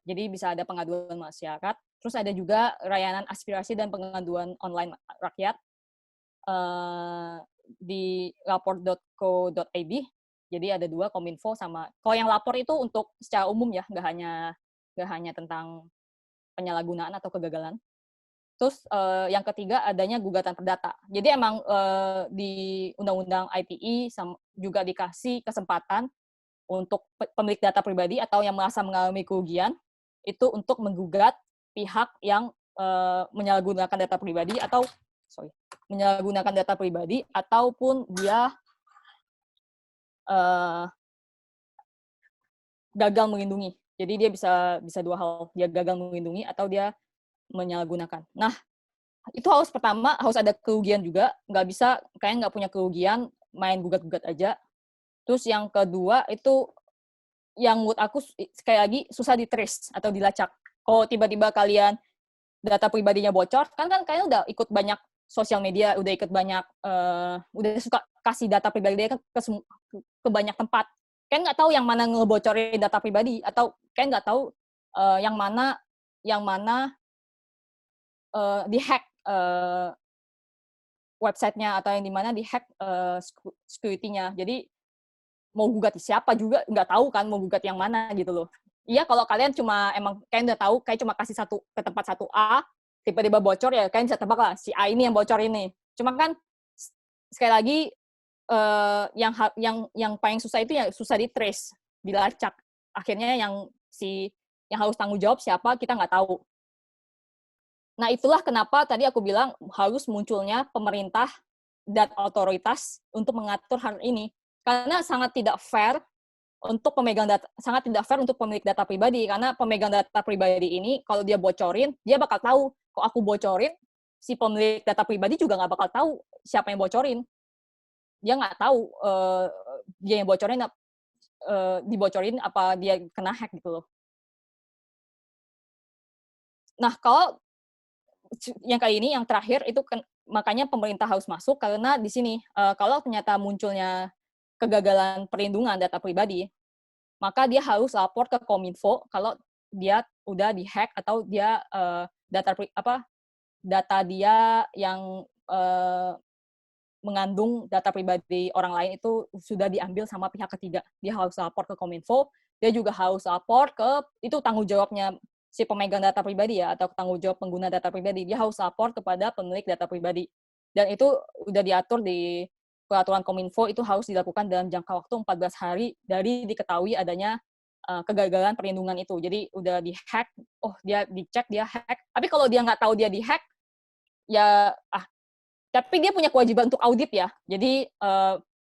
[SPEAKER 2] jadi bisa ada pengaduan masyarakat. Terus ada juga layanan aspirasi dan pengaduan online rakyat di lapor.co.id. Jadi ada dua, Kominfo sama. Kalau yang lapor itu untuk secara umum ya, nggak hanya tentang penyalahgunaan atau kegagalan. Terus yang ketiga adanya gugatan perdata. Jadi emang di Undang-Undang ITE juga dikasih kesempatan untuk pemilik data pribadi atau yang merasa mengalami kerugian itu untuk menggugat pihak yang menyalahgunakan data pribadi ataupun dia gagal melindungi. Jadi dia bisa dua hal, dia gagal melindungi atau dia menyalahgunakan. Nah, itu pertama harus ada kerugian juga, kalian nggak punya kerugian, main gugat-gugat aja. Terus yang kedua itu yang menurut aku sekali lagi susah di-trace atau dilacak. Kalau tiba-tiba kalian data pribadinya bocor, kan kalian udah ikut banyak sosial media, udah ikut banyak, udah suka kasih data pribadi ke banyak tempat. Kalian nggak tahu yang mana ngebocorin data pribadi, atau kalian nggak tahu yang mana di-hack website-nya, atau yang di mana di-hack security-nya. Jadi mau gugat siapa juga nggak tahu kan, mau gugat yang mana gitu loh. Iya, kalau kalian kalian udah tahu, kayak cuma kasih ke tempat satu A, tiba-tiba bocor, ya kalian bisa tebak lah, si A ini yang bocor ini. Cuma kan, sekali lagi, yang paling susah itu ya susah di-trace, dilacak. Akhirnya yang harus tanggung jawab siapa, kita nggak tahu. Nah, itulah kenapa tadi aku bilang harus munculnya pemerintah dan otoritas untuk mengatur hal ini. Karena sangat tidak fair untuk pemilik data pribadi, karena pemegang data pribadi ini kalau dia bocorin, dia bakal tahu. Kalau aku bocorin, si pemilik data pribadi juga nggak bakal tahu siapa yang bocorin. Dia nggak tahu dia yang bocorin dibocorin apa dia kena hack gitu loh. Nah, kalau yang kali ini yang terakhir itu makanya pemerintah harus masuk, karena di sini kalau ternyata munculnya kegagalan perlindungan data pribadi, maka dia harus lapor ke Kominfo kalau dia udah dihack atau dia data dia yang mengandung data pribadi orang lain itu sudah diambil sama pihak ketiga. Dia harus lapor ke Kominfo, dia juga harus lapor itu tanggung jawabnya si pemegang data pribadi ya, atau tanggung jawab pengguna data pribadi, dia harus lapor kepada pemilik data pribadi. Dan itu udah diatur di peraturan Kominfo, itu harus dilakukan dalam jangka waktu 14 hari dari diketahui adanya kegagalan perlindungan itu. Jadi udah di-hack, dia dicek, dia hack. Tapi kalau dia nggak tahu dia di-hack, ya tapi dia punya kewajiban untuk audit ya. Jadi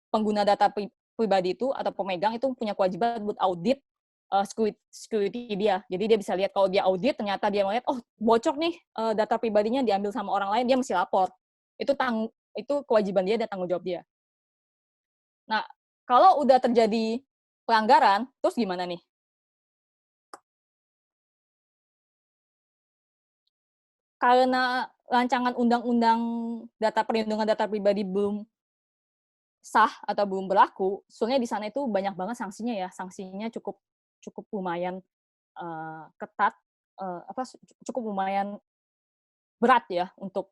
[SPEAKER 2] pengguna data pribadi itu atau pemegang itu punya kewajiban buat audit security dia. Jadi dia bisa lihat kalau dia audit ternyata dia melihat bocor nih data pribadinya diambil sama orang lain, dia mesti lapor. Itu kewajiban dia dan tanggung jawab dia. Nah, kalau udah terjadi pelanggaran, terus gimana nih? Karena rancangan undang-undang perlindungan data pribadi belum sah atau belum berlaku, sebenarnya di sana itu banyak banget sanksinya ya. Sanksinya cukup lumayan ketat, cukup lumayan berat ya untuk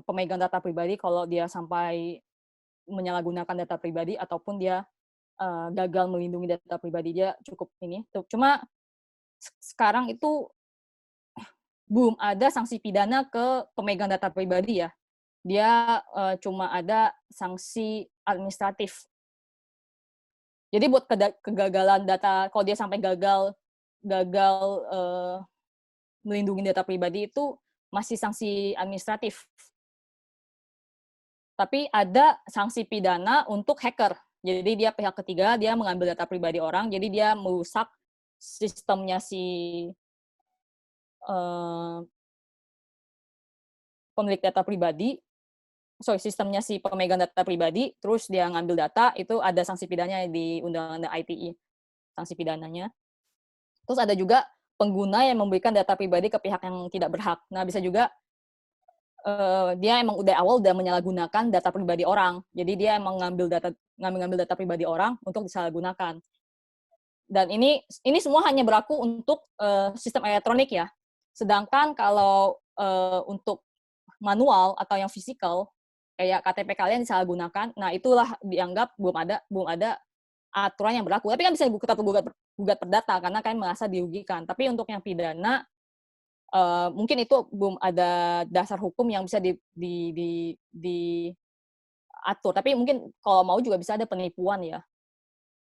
[SPEAKER 2] pemegang data pribadi kalau dia sampai menyalahgunakan data pribadi ataupun dia gagal melindungi data pribadi dia cukup ini. Cuma sekarang itu belum ada sanksi pidana ke pemegang data pribadi ya. Dia cuma ada sanksi administratif. Jadi buat kegagalan data, kalau dia sampai gagal melindungi data pribadi itu masih sanksi administratif. Tapi ada sanksi pidana untuk hacker. Jadi dia pihak ketiga, dia mengambil data pribadi orang, jadi dia merusak sistemnya pemilik data pribadi, sistemnya si pemegang data pribadi, terus dia ngambil data, itu ada sanksi pidananya di Undang-Undang ITE, sanksi pidananya. Terus ada juga pengguna yang memberikan data pribadi ke pihak yang tidak berhak. Nah, bisa juga dia emang udah awal udah menyalahgunakan data pribadi orang. Jadi dia emang ngambil data pribadi orang untuk disalahgunakan. Dan ini semua hanya berlaku untuk sistem elektronik ya. Sedangkan kalau untuk manual atau yang fisikal kayak KTP kalian disalahgunakan, nah itulah dianggap belum ada aturan yang berlaku. Tapi kan bisa gugat perdata karena kalian merasa dirugikan. Tapi untuk yang pidana mungkin itu belum ada dasar hukum yang bisa diatur. Tapi mungkin kalau mau juga bisa ada penipuan ya.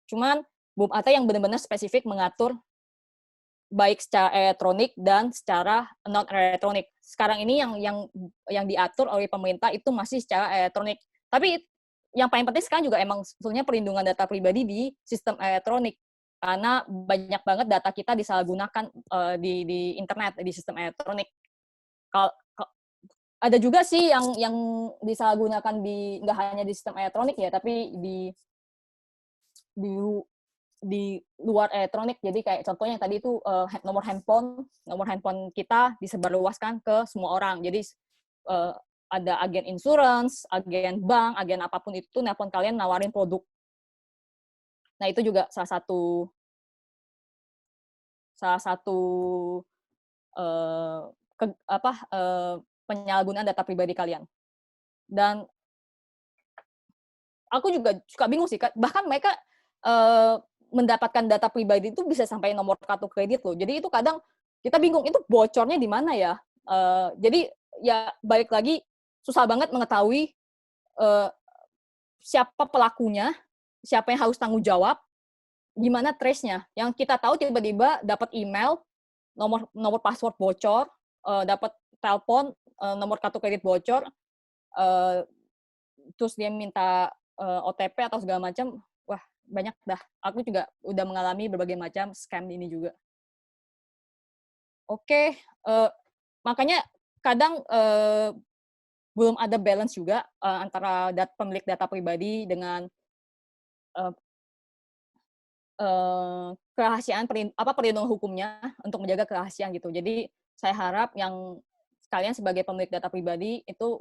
[SPEAKER 2] Cuman belum ada yang benar-benar spesifik mengatur baik secara elektronik dan secara non elektronik. Sekarang ini yang diatur oleh pemerintah itu masih secara elektronik. Tapi yang paling penting sekarang juga emang sebetulnya perlindungan data pribadi di sistem elektronik. Karena banyak banget data kita disalahgunakan di internet, di sistem elektronik. Ada juga sih yang disalahgunakan nggak hanya di sistem elektronik ya, tapi di luar elektronik. Jadi kayak contohnya yang tadi itu nomor handphone kita disebarluaskan ke semua orang. Jadi ada agen insurance, agen bank, agen apapun itu nelpon kalian nawarin produk. Nah, itu juga salah satu penyalahgunaan data pribadi kalian. Dan aku juga suka bingung sih, bahkan mereka mendapatkan data pribadi itu bisa sampai nomor kartu kredit loh. Jadi itu kadang kita bingung, itu bocornya di mana ya? Jadi ya balik lagi, susah banget mengetahui siapa pelakunya, siapa yang harus tanggung jawab, gimana trace-nya. Yang kita tahu tiba-tiba dapat email, nomor password bocor, dapat telepon, nomor kartu kredit bocor, terus dia minta OTP atau segala macam. Wah, banyak dah. Aku juga udah mengalami berbagai macam scam ini juga. Oke, makanya kadang belum ada balance juga antara pemilik data pribadi dengan kerahasiaan perlindungan hukumnya untuk menjaga kerahasiaan gitu. Jadi saya harap yang kalian sebagai pemilik data pribadi itu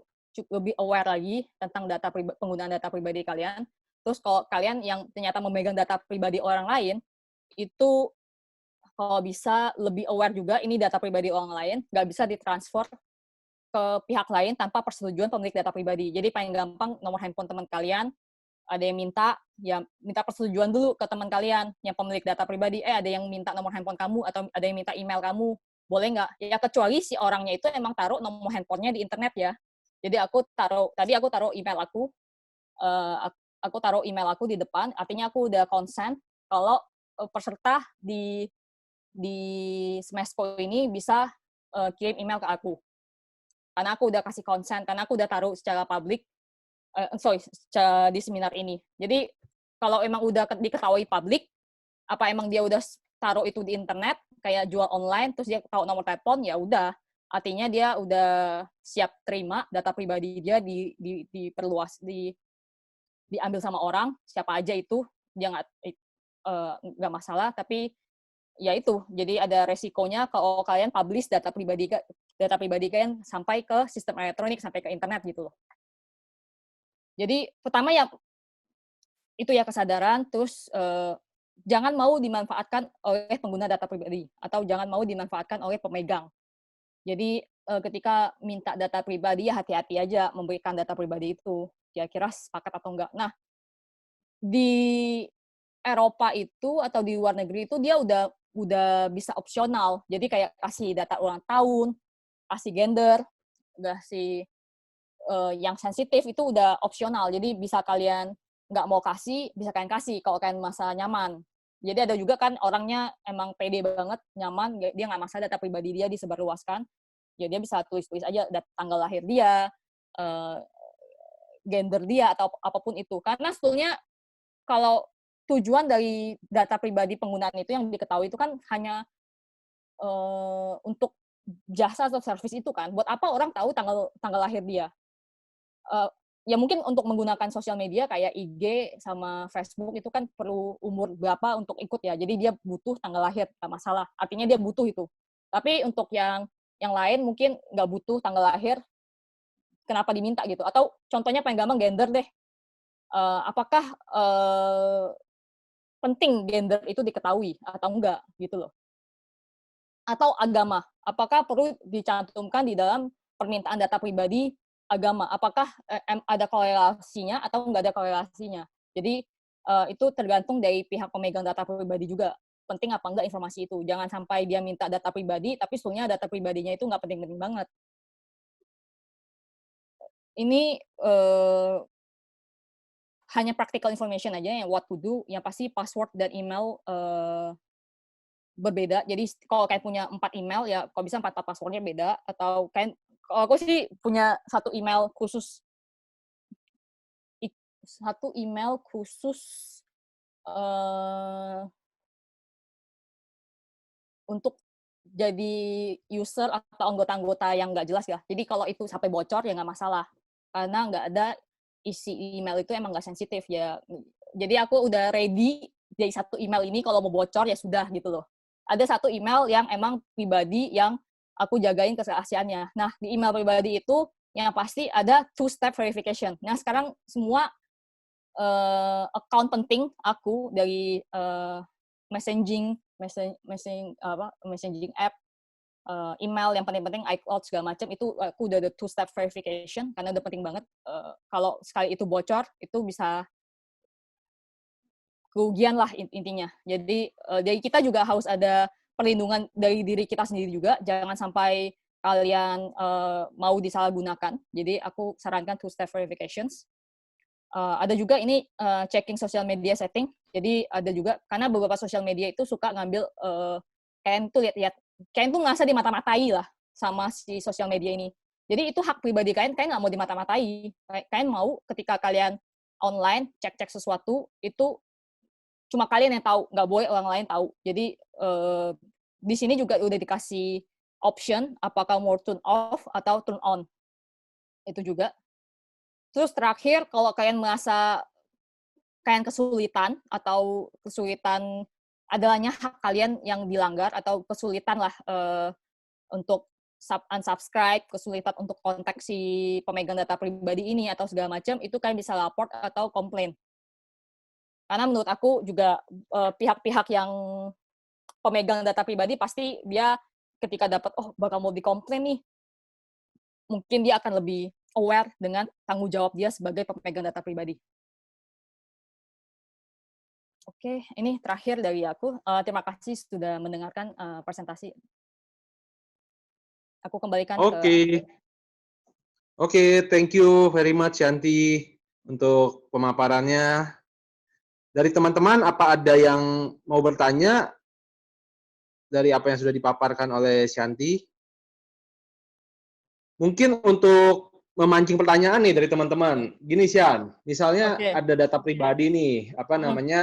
[SPEAKER 2] lebih aware lagi tentang penggunaan data pribadi kalian. Terus kalau kalian yang ternyata memegang data pribadi orang lain, itu kalau bisa lebih aware juga ini data pribadi orang lain, nggak bisa ditransfer ke pihak lain tanpa persetujuan pemilik data pribadi. Jadi paling gampang nomor handphone teman kalian, ada yang minta persetujuan dulu ke teman kalian yang pemilik data pribadi. Ada yang minta nomor handphone kamu atau ada yang minta email kamu. boleh nggak? Ya kecuali si orangnya itu emang taruh nomor handphonenya di internet ya. Jadi tadi aku taruh email eh, aku taruh email aku di depan, artinya aku udah consent kalau peserta di Smesco ini bisa kirim email ke aku. Karena aku udah kasih consent, karena aku udah taruh secara publik, secara di seminar ini. Jadi kalau emang udah diketahui publik, apa emang dia udah taruh itu di internet, kayak jual online, terus dia tahu nomor telepon, ya udah. Artinya dia udah siap terima data pribadi dia diperluas, diambil sama orang, siapa aja itu, dia nggak masalah, tapi ya itu, jadi ada resikonya kalau kalian publish data pribadi kalian sampai ke sistem elektronik, sampai ke internet gitu loh. Jadi pertama ya itu ya kesadaran, terus jangan mau dimanfaatkan oleh pengguna data pribadi atau jangan mau dimanfaatkan oleh pemegang. Jadi ketika minta data pribadi ya hati-hati aja memberikan data pribadi itu. Kira-kira sepakat atau enggak. Nah, di Eropa itu atau di luar negeri itu dia udah bisa opsional. Jadi kayak kasih data ulang tahun, kasih gender, kasih yang sensitif itu udah opsional. Jadi bisa kalian nggak mau kasih, bisa kalian kasih kalau kalian merasa nyaman. Jadi ada juga kan orangnya emang pede banget, nyaman, dia nggak masalah data pribadi dia disebarluaskan. Ya dia bisa tulis-tulis aja tanggal lahir dia, gender dia, atau apapun itu. Karena sebetulnya kalau tujuan dari data pribadi penggunaan itu yang diketahui itu kan hanya untuk jasa atau service itu kan. Buat apa orang tahu tanggal lahir dia? Uh, ya mungkin untuk menggunakan sosial media kayak IG sama Facebook itu kan perlu umur berapa untuk ikut ya. Jadi dia butuh tanggal lahir, nggak masalah. Artinya dia butuh itu. Tapi untuk yang lain mungkin nggak butuh tanggal lahir, kenapa diminta gitu? Atau contohnya paling gampang gender deh. Apakah penting gender itu diketahui atau enggak gitu loh? Atau agama, apakah perlu dicantumkan di dalam permintaan data pribadi agama? Apakah ada korelasinya atau enggak ada korelasinya? Jadi itu tergantung dari pihak pemegang data pribadi juga. Penting apa enggak informasi itu. Jangan sampai dia minta data pribadi, tapi sebenarnya data pribadinya itu enggak penting-penting banget. Ini hanya practical information aja yang what to do, yang pasti password dan email berbeda. Jadi kalau kalian punya 4 email ya kalau bisa 4 passwordnya beda, atau kalau aku sih punya satu email khusus uh, untuk jadi user atau anggota-anggota yang nggak jelas ya. Jadi kalau itu sampai bocor ya nggak masalah, karena nggak ada isi email itu emang nggak sensitif ya. Jadi aku udah ready dari satu email ini kalau mau bocor ya sudah gitu loh. Ada satu email yang emang pribadi yang aku jagain kerahasiaannya. Nah, di email pribadi itu yang pasti ada two-step verification. Nah, sekarang semua account penting aku dari messaging app, email yang penting-penting, iCloud segala macam itu aku udah ada two-step verification karena udah penting banget. Kalau sekali itu bocor itu bisa kerugian lah intinya. Jadi dari kita juga harus ada perlindungan dari diri kita sendiri juga. Jangan sampai kalian mau disalahgunakan. Jadi aku sarankan two-step verifications. Ada juga ini checking social media setting. Jadi ada juga karena beberapa social media itu suka ngambil kalian tuh lihat-lihat, kalian tuh ngerasa dimata-matai lah sama si sosial media ini. Jadi itu hak pribadi kalian nggak mau dimata-matai. Kalian mau ketika kalian online cek-cek sesuatu itu cuma kalian yang tahu, nggak boleh orang lain tahu. Jadi di sini juga udah dikasih option apakah mau turn off atau turn on. Itu juga. Terus terakhir kalau kalian merasa kalian kesulitan adanya hak kalian yang dilanggar atau kesulitan lah untuk unsubscribe, kesulitan untuk kontak si pemegang data pribadi ini atau segala macam, itu kalian bisa lapor atau komplain. Karena menurut aku juga pihak-pihak yang pemegang data pribadi pasti dia ketika dapat bakal mau dikomplain nih, mungkin dia akan lebih aware dengan tanggung jawab dia sebagai pemegang data pribadi. Oke, ini terakhir dari aku. Terima kasih sudah mendengarkan presentasi. Aku kembalikan ke
[SPEAKER 1] Oke. Oke, thank you very much Yanti untuk pemaparannya. Dari teman-teman, apa ada yang mau bertanya dari apa yang sudah dipaparkan oleh Shanti? Mungkin untuk memancing pertanyaan nih dari teman-teman. Gini, Shan, misalnya
[SPEAKER 2] Oke.
[SPEAKER 1] ada data pribadi nih, apa
[SPEAKER 2] Mm-mm.
[SPEAKER 1] namanya,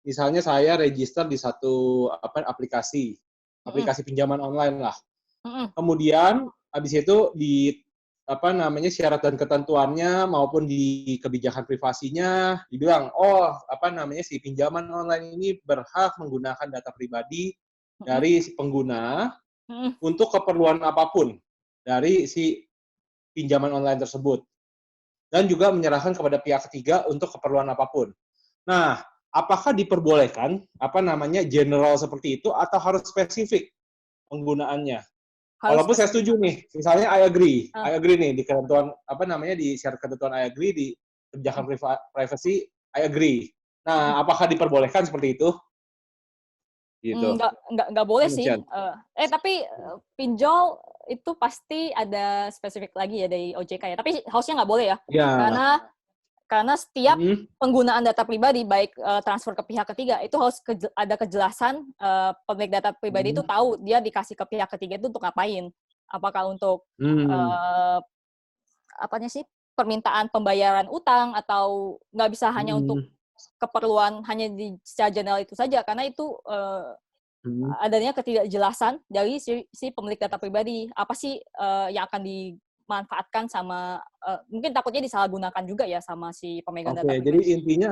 [SPEAKER 1] misalnya saya register di satu aplikasi
[SPEAKER 2] Mm-mm.
[SPEAKER 1] pinjaman online lah.
[SPEAKER 2] Mm-mm.
[SPEAKER 1] Kemudian habis itu di apa namanya syarat dan ketentuannya maupun di kebijakan privasinya dibilang apa namanya si pinjaman online ini berhak menggunakan data pribadi
[SPEAKER 2] Mm-mm.
[SPEAKER 1] dari si pengguna
[SPEAKER 2] Mm-mm.
[SPEAKER 1] untuk keperluan apapun dari si pinjaman online tersebut dan juga menyerahkan kepada pihak ketiga untuk keperluan apapun. Nah, apakah diperbolehkan apa namanya general seperti itu atau harus spesifik penggunaannya?
[SPEAKER 2] Harus
[SPEAKER 1] Walaupun saya
[SPEAKER 2] spesifik.
[SPEAKER 1] setuju nih, misalnya I
[SPEAKER 2] Ah,
[SPEAKER 1] agree nih di ketentuan apa namanya di syarat ketentuan I agree di kebijakan
[SPEAKER 2] mm,
[SPEAKER 1] privacy I agree.
[SPEAKER 2] mm.
[SPEAKER 1] Nah, apakah diperbolehkan seperti itu? Gitu.
[SPEAKER 2] Nggak boleh
[SPEAKER 1] Gimana,
[SPEAKER 2] sih.
[SPEAKER 1] Cian?
[SPEAKER 2] Tapi pinjol itu pasti ada spesifik lagi ya dari OJK ya. Tapi harusnya nggak boleh ya,
[SPEAKER 1] Ya.
[SPEAKER 2] karena setiap
[SPEAKER 1] Hmm.
[SPEAKER 2] penggunaan data pribadi baik transfer ke pihak ketiga itu harus ada kejelasan pemilik data pribadi itu
[SPEAKER 1] Hmm.
[SPEAKER 2] tahu dia dikasih ke pihak ketiga itu untuk ngapain. Apakah untuk
[SPEAKER 1] Hmm.
[SPEAKER 2] uh, apanya sih permintaan pembayaran utang atau nggak bisa hanya untuk
[SPEAKER 1] Hmm.
[SPEAKER 2] keperluan hanya di secara general itu saja karena itu
[SPEAKER 1] Hmm.
[SPEAKER 2] adanya ketidakjelasan dari si pemilik data pribadi apa sih yang akan dimanfaatkan sama mungkin takutnya disalahgunakan juga ya sama si pemegang data
[SPEAKER 1] Oke, jadi
[SPEAKER 2] pribadi.
[SPEAKER 1] intinya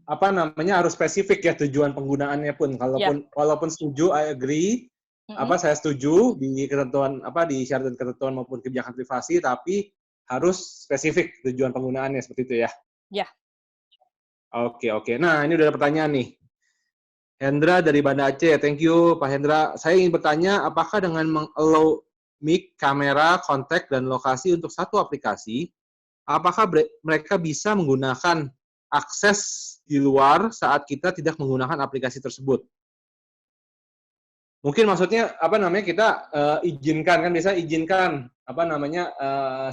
[SPEAKER 1] apa namanya harus spesifik ya tujuan penggunaannya pun.
[SPEAKER 2] Ya.
[SPEAKER 1] Walaupun setuju, I agree.
[SPEAKER 2] Mm-mm.
[SPEAKER 1] Apa saya setuju di ketentuan apa di syarat dan ketentuan maupun kebijakan privasi, tapi harus spesifik tujuan penggunaannya seperti itu ya.
[SPEAKER 2] Ya.
[SPEAKER 1] Oke, oke. Nah, ini udah ada pertanyaan nih. Hendra dari Banda Aceh. Thank you, Pak Hendra. Saya ingin bertanya, apakah dengan meng-allow mic, kamera, kontak, dan lokasi untuk satu aplikasi, apakah mereka bisa menggunakan akses di luar saat kita tidak menggunakan aplikasi tersebut? Mungkin maksudnya apa namanya kita izinkan kan biasa izinkan apa namanya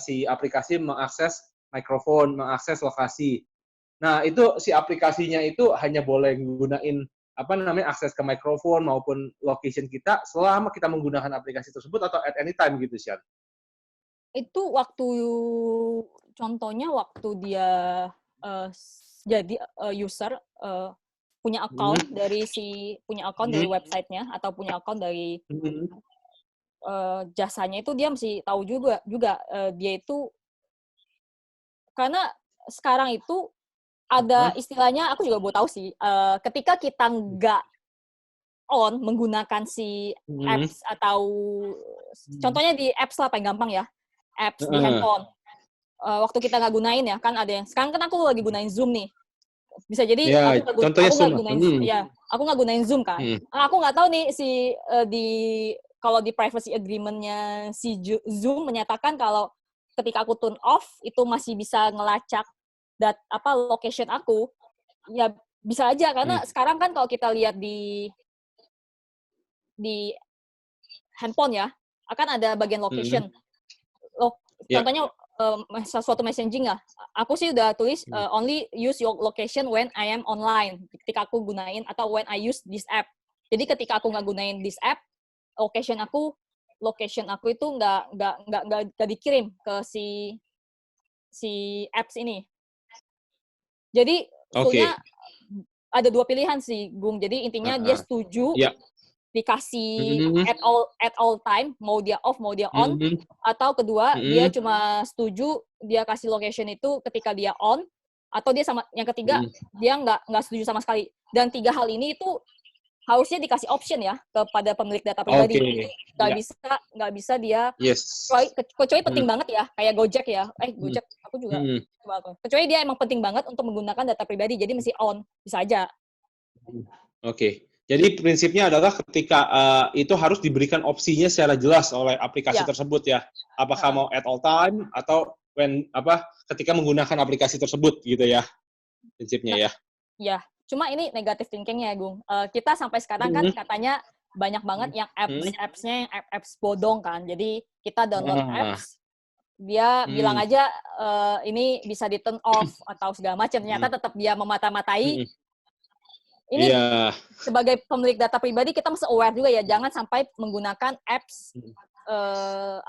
[SPEAKER 1] si aplikasi mengakses mikrofon, mengakses lokasi. Nah, itu si aplikasinya itu hanya boleh gunain apa namanya akses ke mikrofon maupun location kita selama kita menggunakan aplikasi tersebut atau at any time gitu, Syar.
[SPEAKER 2] Itu waktu contohnya waktu dia jadi user punya account dari websitenya atau punya account dari jasanya itu dia mesti tahu juga dia itu karena sekarang itu ada istilahnya aku juga mau tahu sih ketika kita nggak on menggunakan si apps atau contohnya di apps lah paling gampang ya apps di handphone waktu kita nggak gunain ya kan ada yang sekarang kan aku lagi gunain Zoom nih bisa jadi
[SPEAKER 1] Ya, contohnya
[SPEAKER 2] aku nggak
[SPEAKER 1] Zoom.
[SPEAKER 2] gunain ya aku nggak gunain Zoom kan aku nggak tahu nih si di kalau di privacy agreement-nya si Zoom menyatakan kalau ketika aku turn off itu masih bisa ngelacak location aku ya bisa aja karena sekarang kan kalau kita lihat di handphone ya akan ada bagian location contohnya sesuatu messaging lah. Aku sih udah tulis only use your location when I am online. Ketika aku gunain atau when I use this app. Jadi ketika aku nggak gunain this app, location aku itu nggak dikirim ke si apps ini. Jadi sebetulnya ada dua pilihan sih, Gung. Jadi intinya dia setuju dikasih at all time, mau dia off, mau dia on, atau kedua dia cuma setuju dia kasih location itu ketika dia on, atau dia sama yang ketiga dia nggak setuju sama sekali. Dan tiga hal ini itu harusnya dikasih option ya kepada pemilik data pribadi. Nggak bisa dia kecuali penting banget ya kayak Gojek ya. Gojek aku juga kecuali dia emang penting banget untuk menggunakan data pribadi jadi mesti on bisa aja.
[SPEAKER 1] Oke. Jadi prinsipnya adalah ketika itu harus diberikan opsinya secara jelas oleh aplikasi tersebut ya. Apakah mau at all time atau ketika menggunakan aplikasi tersebut gitu ya. Prinsipnya ya.
[SPEAKER 2] Ya, cuma ini negative thinking-nya, Gung. Kita sampai sekarang kan katanya banyak banget yang apps-nya yang apps bodong kan. Jadi kita download apps, dia bilang aja ini bisa di turn off atau segala macam. Ternyata tetap dia memata-matai. Ini sebagai pemilik data pribadi kita mesti aware juga ya, jangan sampai menggunakan apps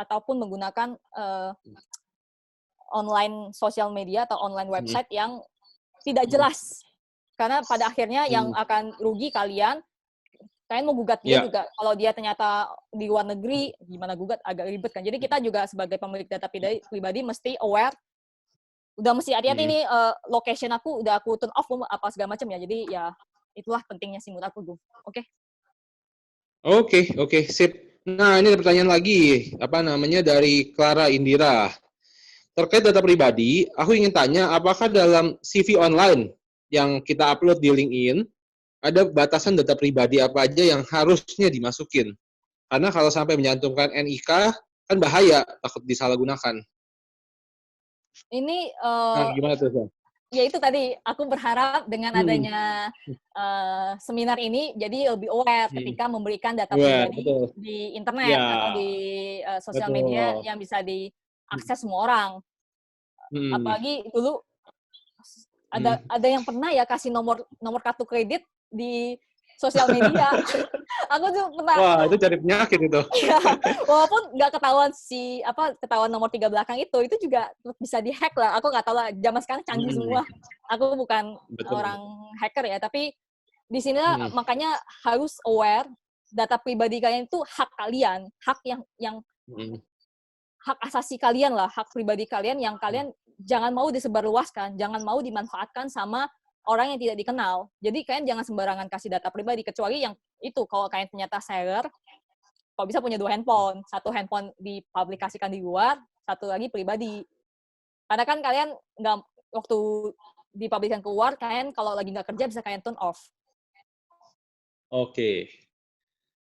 [SPEAKER 2] ataupun menggunakan online sosial media atau online website yang tidak jelas. Karena pada akhirnya yang akan rugi kalian mau gugat dia juga. Kalau dia ternyata di luar negeri, gimana gugat, agak ribet kan. Jadi kita juga sebagai pemilik data pribadi mesti aware, udah mesti hati-hati nih, location aku udah aku turn off apa segala macam ya. Jadi ya itulah pentingnya sih menurut aku, Gung. Oke.
[SPEAKER 1] Oke, sip. Nah, ini ada pertanyaan lagi, dari Clara Indira. Terkait data pribadi, aku ingin tanya, apakah dalam CV online yang kita upload di LinkedIn, ada batasan data pribadi apa aja yang harusnya dimasukin? Karena kalau sampai menyantumkan NIK, kan bahaya, takut disalahgunakan.
[SPEAKER 2] Ini,
[SPEAKER 1] gimana tuh, Bang?
[SPEAKER 2] Ya itu tadi, aku berharap dengan adanya seminar ini, jadi lebih aware ketika memberikan data pribadi di internet atau di sosial media yang bisa diakses semua orang. Apalagi dulu ada yang pernah ya kasih nomor kartu kredit di sosial media. Aku tuh pernah.
[SPEAKER 1] Wah, itu cari penyakit itu.
[SPEAKER 2] Ya, walaupun nggak ketahuan ketahuan nomor 3 belakang itu juga bisa dihack lah. Aku nggak tahu lah, zaman sekarang canggih semua. Aku bukan orang hacker ya, tapi di sini makanya harus aware data pribadi kalian itu hak kalian, hak yang hak asasi kalian lah, hak pribadi kalian yang kalian jangan mau disebarluaskan, jangan mau dimanfaatkan sama orang yang tidak dikenal. Jadi kalian jangan sembarangan kasih data pribadi, kecuali yang itu kalau kalian ternyata seller, kalau bisa punya 2 handphone, 1 handphone dipublikasikan di luar, 1 lagi pribadi. Karena kan kalian nggak, waktu dipublikasikan keluar, kalian kalau lagi nggak kerja bisa kalian turn off.
[SPEAKER 1] Oke.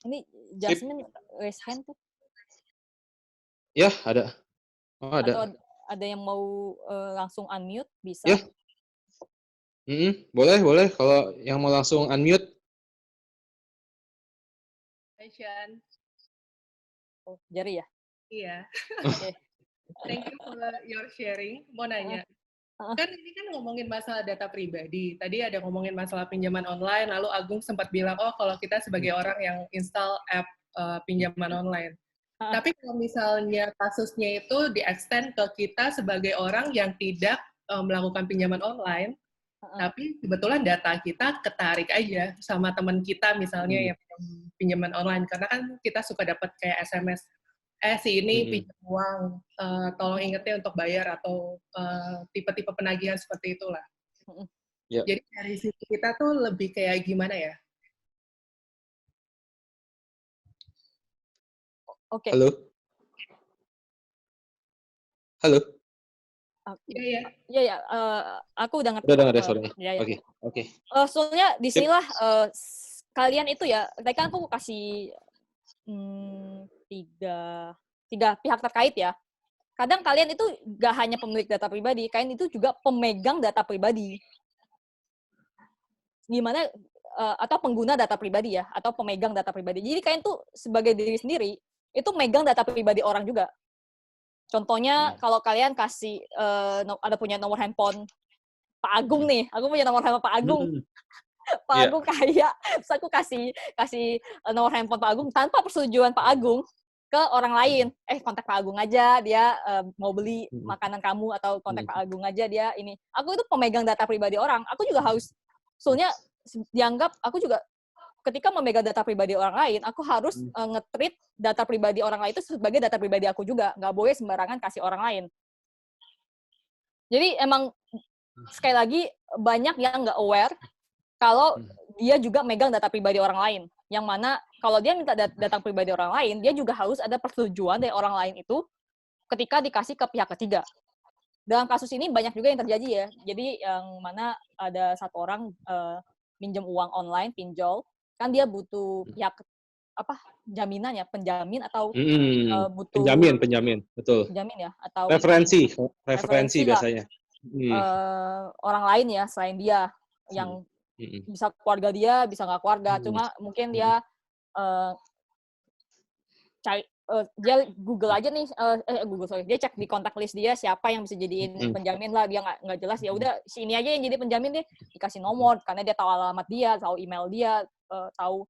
[SPEAKER 2] Ini Jasmine raise hand tuh.
[SPEAKER 1] Ya, ada. Oh, ada.
[SPEAKER 2] Atau ada yang mau langsung unmute, bisa.
[SPEAKER 1] Ya. Boleh. Kalau yang mau langsung unmute.
[SPEAKER 3] Hai, Sean.
[SPEAKER 2] Oh, Jari ya?
[SPEAKER 3] Iya.
[SPEAKER 2] Okay.
[SPEAKER 3] Thank you for your sharing. Mau nanya. Kan ini kan ngomongin masalah data pribadi. Tadi ada ngomongin masalah pinjaman online, lalu Agung sempat bilang, kalau kita sebagai orang yang install app pinjaman online. Tapi kalau misalnya kasusnya itu di-extend ke kita sebagai orang yang tidak melakukan pinjaman online, tapi kebetulan data kita ketarik aja sama teman kita misalnya yang pinjaman online, karena kan kita suka dapat kayak SMS, si ini pinjam uang, tolong ingetnya untuk bayar, atau tipe-tipe penagihan seperti itulah. Jadi dari sisi kita tuh lebih kayak gimana ya?
[SPEAKER 2] Oke.
[SPEAKER 1] Halo.
[SPEAKER 2] Iya, aku udah ngerti.
[SPEAKER 1] Udah dengar ya suaranya. Oke.
[SPEAKER 2] Soalnya di sinilah kalian itu ya, tadi kan aku kasih tiga pihak terkait ya. Kadang kalian itu gak hanya pemilik data pribadi, kalian itu juga pemegang data pribadi. Gimana, atau pengguna data pribadi ya, atau pemegang data pribadi. Jadi kalian tuh sebagai diri sendiri, itu megang data pribadi orang juga. Contohnya, kalau kalian kasih, ada punya nomor handphone Pak Agung nih, aku punya nomor handphone Pak Agung. Pak Agung kaya, terus aku kasih nomor handphone Pak Agung tanpa persetujuan Pak Agung ke orang lain. Kontak Pak Agung aja, dia mau beli makanan kamu, atau kontak Pak Agung aja, dia ini. Aku itu pemegang data pribadi orang. Aku juga harus, soalnya dianggap, aku juga ketika memegang data pribadi orang lain, aku harus nge-treat data pribadi orang lain itu sebagai data pribadi aku juga. Nggak boleh sembarangan kasih orang lain. Jadi emang, sekali lagi, banyak yang nggak aware kalau dia juga megang data pribadi orang lain. Yang mana, kalau dia minta data pribadi orang lain, dia juga harus ada persetujuan dari orang lain itu ketika dikasih ke pihak ketiga. Dalam kasus ini banyak juga yang terjadi ya. Jadi yang mana ada satu orang minjem uang online, pinjol, kan dia butuh pihak jaminan ya, penjamin atau butuh
[SPEAKER 1] penjamin, betul.
[SPEAKER 2] Penjamin ya, atau
[SPEAKER 1] referensi biasanya.
[SPEAKER 2] Orang lain ya selain dia, yang bisa keluarga dia, bisa nggak keluarga, cuma mungkin dia uh, dia Google aja nih, dia cek di kontak list dia siapa yang bisa jadiin penjamin lah, dia nggak jelas, ya udah si ini aja yang jadi penjamin deh, dikasih nomor karena dia tahu alamat dia, tahu email dia, tahu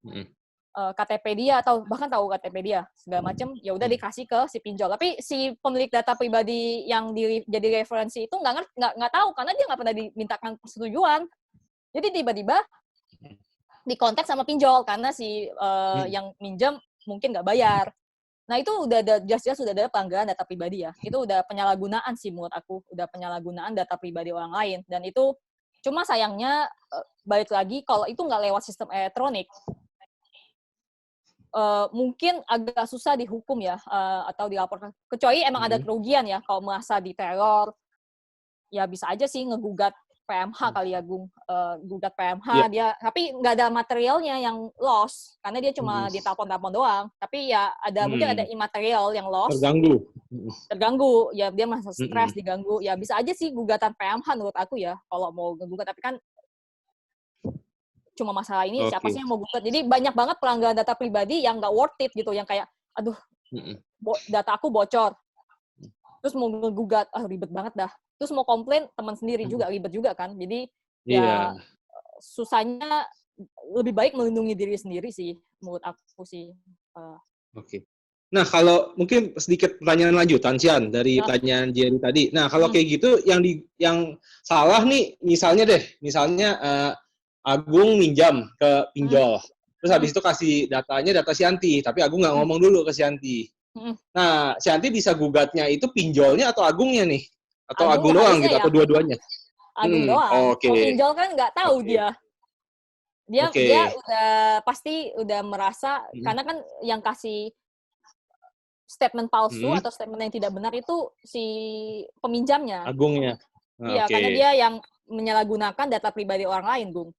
[SPEAKER 2] KTP dia, atau bahkan tahu KTP dia segala macem, ya udah dikasih ke si pinjol. Tapi si pemilik data pribadi yang jadi referensi itu nggak tahu karena dia nggak pernah dimintakan persetujuan. Jadi tiba-tiba dikontak sama pinjol karena si yang minjem mungkin nggak bayar. Nah, itu udah jelas-jelas sudah ada pelanggaran data pribadi ya. Itu udah penyalahgunaan sih menurut aku, udah penyalahgunaan data pribadi orang lain. Dan itu cuma sayangnya balik lagi kalau itu nggak lewat sistem elektronik, mungkin agak susah dihukum ya, atau dilaporkan. Kecuali emang ada kerugian ya, kalau merasa diteror, ya bisa aja sih ngegugat PMH kali ya, Gung. Gugat PMH dia, tapi nggak ada materialnya yang loss, karena dia cuma ditelepon-telepon doang. Tapi ya mungkin ada imaterial yang loss. Terganggu, ya dia merasa stres, diganggu. Ya bisa aja sih gugatan PMH menurut aku ya, kalau mau ngegugat. Tapi kan cuma masalah ini siapa sih yang mau gugat? Jadi banyak banget pelanggaran data pribadi yang nggak worth it gitu, yang kayak, aduh, data aku bocor. Terus mau ngegugat, ribet banget dah. Terus mau komplain, teman sendiri juga, ribet juga kan. Jadi ya susahnya lebih baik melindungi diri sendiri sih, menurut aku sih.
[SPEAKER 1] Oke. Nah, kalau mungkin sedikit pertanyaan lanjutan, Cian, dari pertanyaan Jerry tadi. Nah, kalau kayak gitu, yang salah nih, misalnya Agung minjam ke pinjol. Terus habis itu kasih datanya, data Sianti. Tapi Agung nggak ngomong dulu ke Sianti. Nah, Sianti bisa gugatnya itu pinjolnya atau Agungnya nih? Atau Agung doang gitu, atau dua-duanya?
[SPEAKER 2] Agung doang. Kalau pinjol kan nggak tahu dia. Dia pasti udah merasa, karena kan yang kasih statement palsu atau statement yang tidak benar itu si peminjamnya.
[SPEAKER 1] Agungnya.
[SPEAKER 2] Iya, karena dia yang menyalahgunakan data pribadi orang lain, Gung.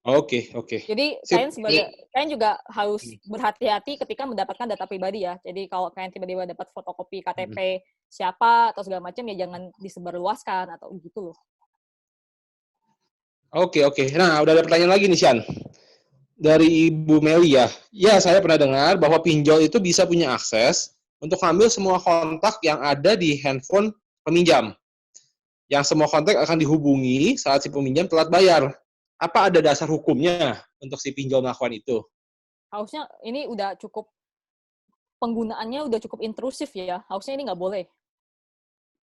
[SPEAKER 1] Oke.
[SPEAKER 2] Jadi kalian juga harus berhati-hati ketika mendapatkan data pribadi ya. Jadi kalau kalian tiba-tiba dapat fotokopi KTP siapa atau segala macam, ya jangan disebarluaskan atau gitu loh.
[SPEAKER 1] Oke. Nah, udah ada pertanyaan lagi nih, Sian. Dari Ibu Meli ya. Ya, saya pernah dengar bahwa pinjol itu bisa punya akses untuk ambil semua kontak yang ada di handphone peminjam. Yang semua kontak akan dihubungi saat si peminjam telat bayar. Apa ada dasar hukumnya untuk si pinjol melakukan itu?
[SPEAKER 2] Harusnya ini udah cukup, penggunaannya udah cukup intrusif ya. Harusnya ini nggak boleh.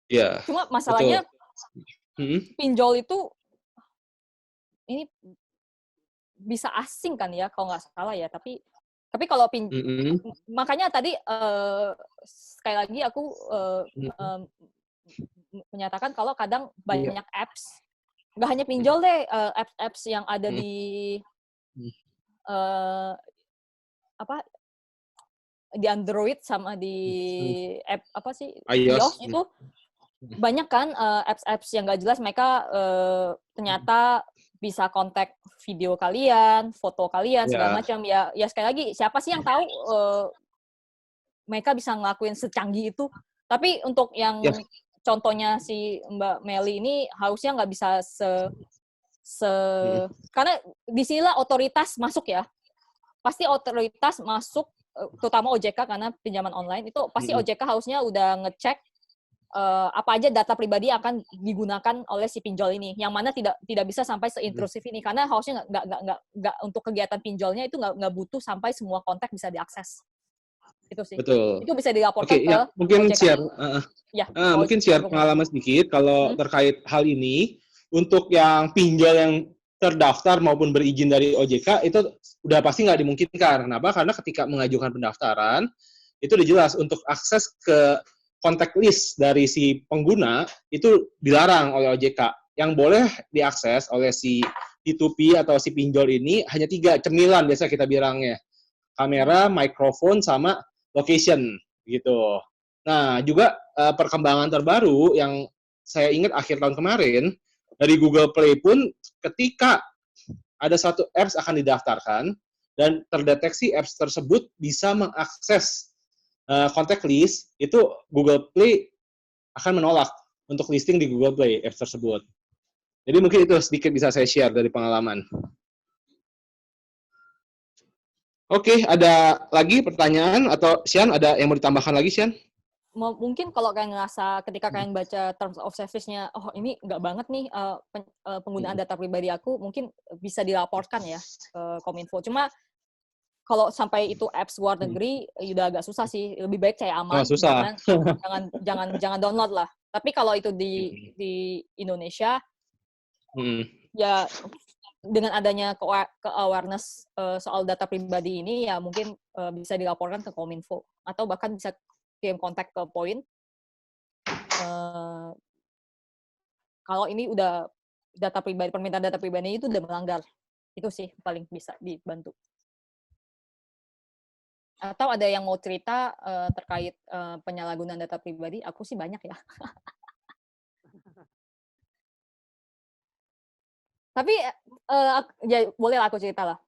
[SPEAKER 1] Iya.
[SPEAKER 2] Cuma masalahnya pinjol itu ini bisa asing kan ya, kalau nggak salah ya. Tapi kalau makanya tadi sekali lagi aku menyatakan kalau kadang banyak apps, nggak hanya pinjol deh, apps yang ada di di Android sama di app apa sih iOS itu banyak kan apps yang nggak jelas, mereka ternyata bisa kontak video kalian, foto kalian segala macam ya sekali lagi siapa sih yang tahu mereka bisa ngelakuin secanggih itu. Tapi untuk yang contohnya si Mbak Meli ini harusnya nggak bisa karena disinilah otoritas masuk ya. Pasti otoritas masuk, terutama OJK karena pinjaman online itu pasti OJK harusnya udah ngecek apa aja data pribadi akan digunakan oleh si pinjol ini, yang mana tidak bisa sampai seintrusif ini, karena harusnya nggak untuk kegiatan pinjolnya itu nggak butuh sampai semua kontak bisa diakses. Itu sih.
[SPEAKER 1] Betul.
[SPEAKER 2] Itu bisa dilaporkan ke
[SPEAKER 1] mungkin
[SPEAKER 2] OJK.
[SPEAKER 1] Mungkin share pengalaman sedikit kalau terkait hal ini. Untuk yang pinjol yang terdaftar maupun berizin dari OJK itu udah pasti nggak dimungkinkan. Kenapa? Karena ketika mengajukan pendaftaran itu udah jelas untuk akses ke kontak list dari si pengguna itu dilarang oleh OJK. Yang boleh diakses oleh si P2P atau si pinjol ini hanya 3 cemilan biasa kita bilangnya. Kamera, mikrofon, sama location gitu. Nah, juga perkembangan terbaru yang saya ingat akhir tahun kemarin dari Google Play pun ketika ada satu apps akan didaftarkan dan terdeteksi apps tersebut bisa mengakses contact list, itu Google Play akan menolak untuk listing di Google Play apps tersebut. Jadi mungkin itu sedikit bisa saya share dari pengalaman. Oke, ada lagi pertanyaan atau Sian ada yang mau ditambahkan lagi, Sian?
[SPEAKER 2] Mungkin kalau kalian ngerasa ketika kalian baca terms of service-nya, oh ini nggak banget nih penggunaan data pribadi aku, mungkin bisa dilaporkan ya ke Kominfo. Cuma kalau sampai itu apps luar negeri, udah agak susah sih. Lebih baik saya
[SPEAKER 1] Oh,
[SPEAKER 2] aman,
[SPEAKER 1] susah.
[SPEAKER 2] jangan download lah. Tapi kalau itu di Indonesia, ya dengan adanya ke-awareness soal data pribadi ini, ya mungkin bisa dilaporkan ke Kominfo. Atau bahkan bisa kirim kontak ke Point. Kalau ini udah permintaan data pribadi itu udah melanggar. Itu sih paling bisa dibantu. Atau ada yang mau cerita terkait penyalahgunaan data pribadi? Aku sih banyak ya. Tapi ya boleh lah aku cerita lah.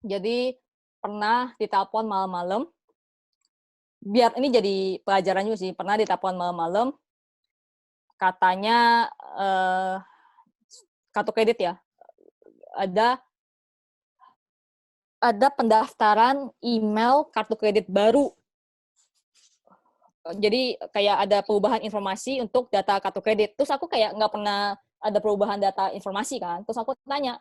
[SPEAKER 2] Jadi pernah ditelepon malam-malam. Biar ini jadi pelajaran juga sih. Pernah ditelepon malam-malam. Katanya kartu kredit ya. Ada pendaftaran email kartu kredit baru. Jadi kayak ada perubahan informasi untuk data kartu kredit. Terus aku kayak nggak pernah ada perubahan data informasi kan. Terus aku tanya,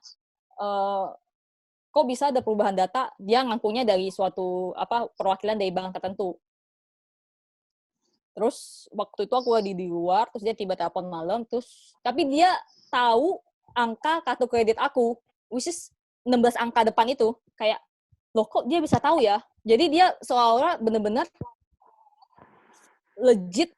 [SPEAKER 2] kok bisa ada perubahan data? Dia ngakunya dari suatu perwakilan dari bank tertentu. Terus waktu itu aku lagi di luar, terus dia tiba telepon malam, tapi dia tahu angka kartu kredit aku, which is 16 angka depan itu. Kayak, loh kok dia bisa tahu ya? Jadi dia seolah-olah benar-benar legit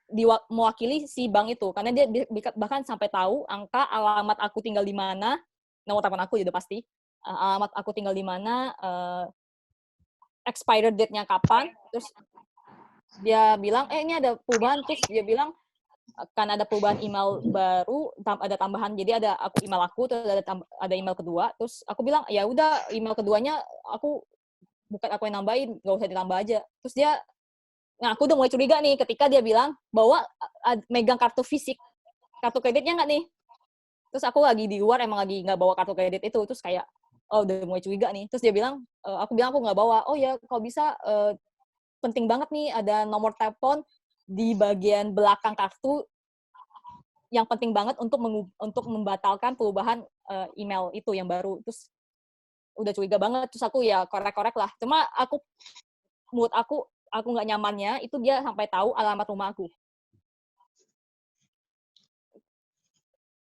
[SPEAKER 2] mewakili si bank itu. Karena dia bahkan sampai tahu angka, alamat aku tinggal di mana, nomor telepon aku udah pasti, alamat aku tinggal di mana, expired date-nya kapan, terus dia bilang, ini ada perubahan, terus dia bilang, kan ada perubahan email baru, ada tambahan, jadi ada email aku, terus ada email kedua, terus aku bilang, ya udah email keduanya bukan aku yang nambahin, nggak usah ditambah aja. Terus aku udah mulai curiga nih ketika dia bilang bahwa megang kartu fisik, kartu kreditnya nggak nih. Terus aku lagi di luar, emang lagi nggak bawa kartu kredit itu, terus kayak, oh udah mulai curiga nih. Terus dia bilang, aku bilang aku nggak bawa, oh ya kalau bisa penting banget nih ada nomor telepon di bagian belakang kartu yang penting banget untuk membatalkan perubahan email itu yang baru. Terus udah curiga banget, terus aku ya korek-korek lah. Cuma menurut aku nggak nyamannya itu dia sampai tahu alamat rumah aku.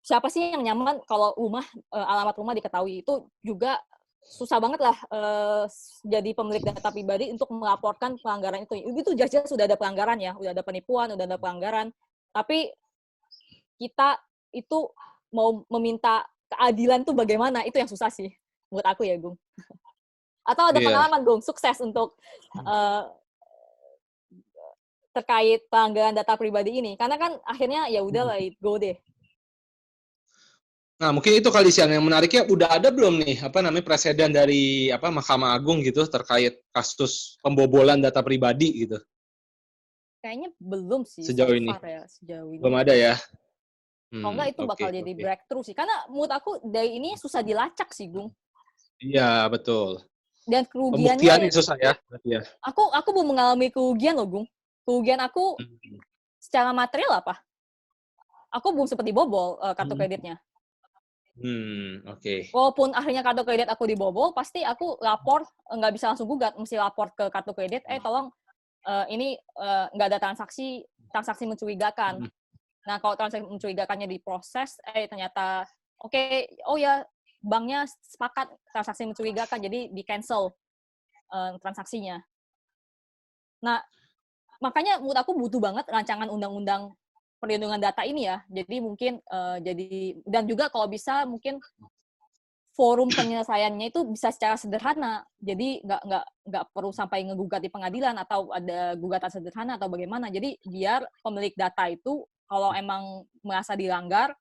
[SPEAKER 2] Siapa sih yang nyaman kalau alamat rumah diketahui? Itu juga susah banget lah jadi pemilik data pribadi untuk melaporkan pelanggaran itu. Itu jelas sudah ada pelanggaran ya, udah ada penipuan, udah ada pelanggaran. Tapi kita itu mau meminta keadilan tuh bagaimana? Itu yang susah sih menurut aku ya, Gung. Atau ada pengalaman, Gung, sukses untuk terkait pelanggaran data pribadi ini? Karena kan akhirnya ya udah lah, go deh.
[SPEAKER 1] Nah, mungkin itu kali sih yang menariknya, udah ada belum nih presiden dari Mahkamah Agung gitu terkait kasus pembobolan data pribadi gitu?
[SPEAKER 2] Kayaknya belum sih
[SPEAKER 1] sejauh ini.
[SPEAKER 2] Sejauh ini.
[SPEAKER 1] Belum ada ya.
[SPEAKER 2] Kalau enggak itu bakal jadi breakthrough sih. Karena menurut aku dari ini susah dilacak sih, Gung.
[SPEAKER 1] Iya, betul.
[SPEAKER 2] Dan kerugiannya
[SPEAKER 1] pembuktiannya susah ya.
[SPEAKER 2] Aku belum mengalami kerugian loh, Gung. Kerugian aku secara material apa? Aku belum sempat dibobol kartu kreditnya.
[SPEAKER 1] Oke.
[SPEAKER 2] Walaupun akhirnya kartu kredit aku dibobol, pasti aku lapor, nggak bisa langsung gugat, mesti lapor ke kartu kredit, tolong ini nggak ada transaksi mencurigakan. Nah, kalau transaksi mencurigakannya diproses, ternyata oh ya, banknya sepakat transaksi mencurigakan, jadi di-cancel transaksinya. Nah, makanya menurut aku butuh banget rancangan undang-undang perlindungan data ini ya. Jadi mungkin dan juga kalau bisa mungkin forum penyelesaiannya itu bisa secara sederhana. Jadi nggak perlu sampai ngegugat di pengadilan atau ada gugatan sederhana atau bagaimana. Jadi biar pemilik data itu kalau emang merasa dilanggar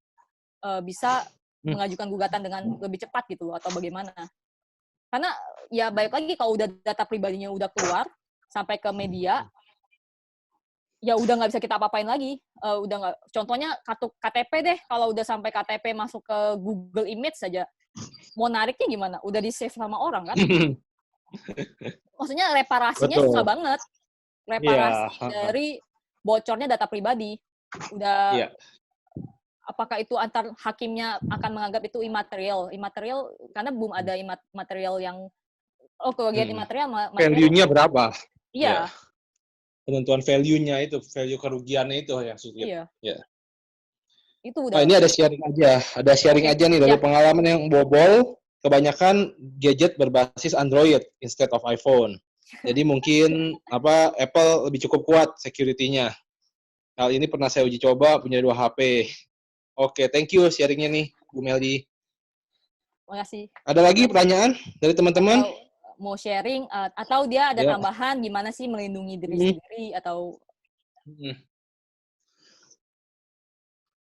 [SPEAKER 2] bisa mengajukan gugatan dengan lebih cepat gitu atau bagaimana. Karena ya balik lagi kalau udah data pribadinya udah keluar sampai ke media, ya udah nggak bisa kita apa-apain lagi. Udah nggak. Contohnya kartu KTP deh, kalau udah sampai KTP masuk ke Google Image saja, mau nariknya gimana? Udah di save sama orang kan? Maksudnya reparasinya susah
[SPEAKER 1] Betul.
[SPEAKER 2] banget.
[SPEAKER 1] Iya,
[SPEAKER 2] Reparasi
[SPEAKER 1] heeh.
[SPEAKER 2] dari bocornya data pribadi. Udah
[SPEAKER 1] Iya.
[SPEAKER 2] apakah itu antar hakimnya akan menganggap itu imaterial? Imaterial karena belum ada material yang kerugian
[SPEAKER 1] Mhm.
[SPEAKER 2] imaterial material
[SPEAKER 1] Value-nya berapa? Iya.
[SPEAKER 2] iya,
[SPEAKER 1] Penentuan value-nya itu, value kerugiannya itu yang sulit.
[SPEAKER 2] iya.
[SPEAKER 1] Iya.
[SPEAKER 2] Itu
[SPEAKER 1] Oh,
[SPEAKER 2] udah
[SPEAKER 1] ini ada sharing aja. Ada sharing
[SPEAKER 2] oke.
[SPEAKER 1] aja nih dari
[SPEAKER 2] Ya,
[SPEAKER 1] pengalaman yang bobol, kebanyakan gadget berbasis Android instead of iPhone. Jadi mungkin Apple lebih cukup kuat security-nya. Hal ini pernah saya uji coba punya 2 HP. Oke, thank you sharing-nya nih, Bu Meldi.
[SPEAKER 2] makasih.
[SPEAKER 1] Ada lagi pertanyaan dari teman-teman?
[SPEAKER 2] Atau mau sharing atau dia ada
[SPEAKER 1] Ya.
[SPEAKER 2] tambahan gimana sih melindungi diri
[SPEAKER 1] Hmm.
[SPEAKER 2] sendiri atau
[SPEAKER 1] Hmm.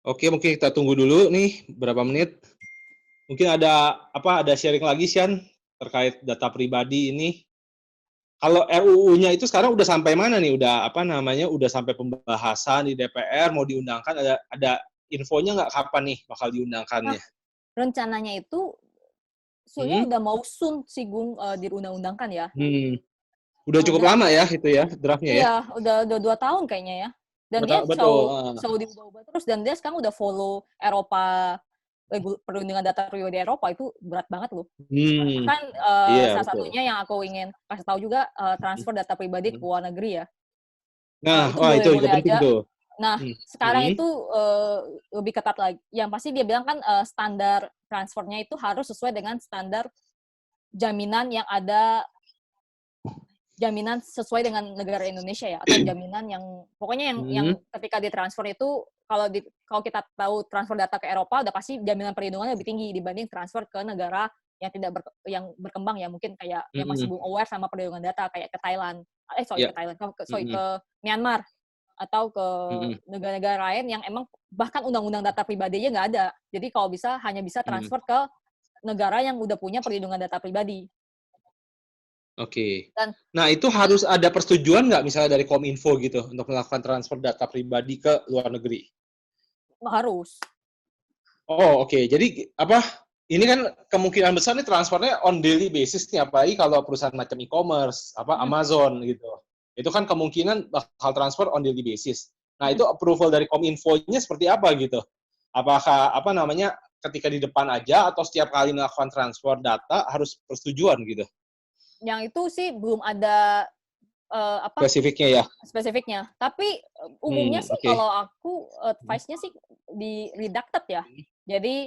[SPEAKER 1] Oke, mungkin kita tunggu dulu nih berapa menit. Mungkin ada sharing lagi Sian terkait data pribadi ini. Kalau RUU-nya itu sekarang udah sampai mana nih? Udah sampai pembahasan di DPR mau diundangkan, ada infonya nggak kapan nih bakal
[SPEAKER 2] nah,
[SPEAKER 1] diundangkannya?
[SPEAKER 2] rencananya itu
[SPEAKER 1] Hmm?
[SPEAKER 2] udah mau Gung diundang-undangkan ya.
[SPEAKER 1] Udah cukup
[SPEAKER 2] Dan
[SPEAKER 1] lama ya itu ya draftnya ya?
[SPEAKER 2] iya, udah 2 tahun kayaknya ya. Dan dia
[SPEAKER 1] Betul.
[SPEAKER 2] selalu diubah-ubah terus dan dia sekarang udah follow Eropa perlindungan data pribadi Eropa itu berat banget loh.
[SPEAKER 1] Hmm.
[SPEAKER 2] Bahkan
[SPEAKER 1] Iya
[SPEAKER 2] salah
[SPEAKER 1] betul.
[SPEAKER 2] satunya yang aku ingin kasih tahu juga transfer data pribadi ke
[SPEAKER 1] Hmm.
[SPEAKER 2] luar negeri ya.
[SPEAKER 1] Nah,
[SPEAKER 2] Itu
[SPEAKER 1] wah itu juga
[SPEAKER 2] boleh-boleh
[SPEAKER 1] penting
[SPEAKER 2] aja.
[SPEAKER 1] tuh.
[SPEAKER 2] Nah, sekarang itu lebih ketat lagi. Yang pasti dia bilang kan standar transfernya itu harus sesuai dengan standar jaminan yang ada, jaminan sesuai dengan negara Indonesia ya, atau jaminan yang pokoknya yang ketika ditransfer itu kalau kita tahu transfer data ke Eropa udah pasti jaminan perlindungannya lebih tinggi dibanding transfer ke negara yang tidak yang berkembang ya, mungkin kayak yang masih belum aware sama perlindungan data kayak ke Thailand,
[SPEAKER 1] Ya.
[SPEAKER 2] ke Myanmar atau ke negara-negara lain yang emang bahkan undang-undang data pribadinya nggak ada. Jadi kalau bisa hanya bisa transfer ke negara yang udah punya perlindungan data pribadi.
[SPEAKER 1] Oke.
[SPEAKER 2] Dan
[SPEAKER 1] Nah, itu harus ada persetujuan nggak misalnya dari Kominfo gitu untuk melakukan transfer data pribadi ke luar negeri?
[SPEAKER 2] harus.
[SPEAKER 1] Oh, oke. Jadi ini kan kemungkinan besar nih transfernya on daily basis nih, apalagi kalau perusahaan macam e-commerce, Amazon gitu. Itu kan kemungkinan bakal transfer on daily basis. Nah, itu approval dari Kominfo-nya seperti apa gitu? Apakah ketika di depan aja atau setiap kali melakukan transfer data harus persetujuan gitu?
[SPEAKER 2] Yang itu sih belum ada
[SPEAKER 1] Spesifiknya ya.
[SPEAKER 2] spesifiknya. Tapi umumnya sih
[SPEAKER 1] Oke.
[SPEAKER 2] kalau aku advice-nya sih di redacted ya. Jadi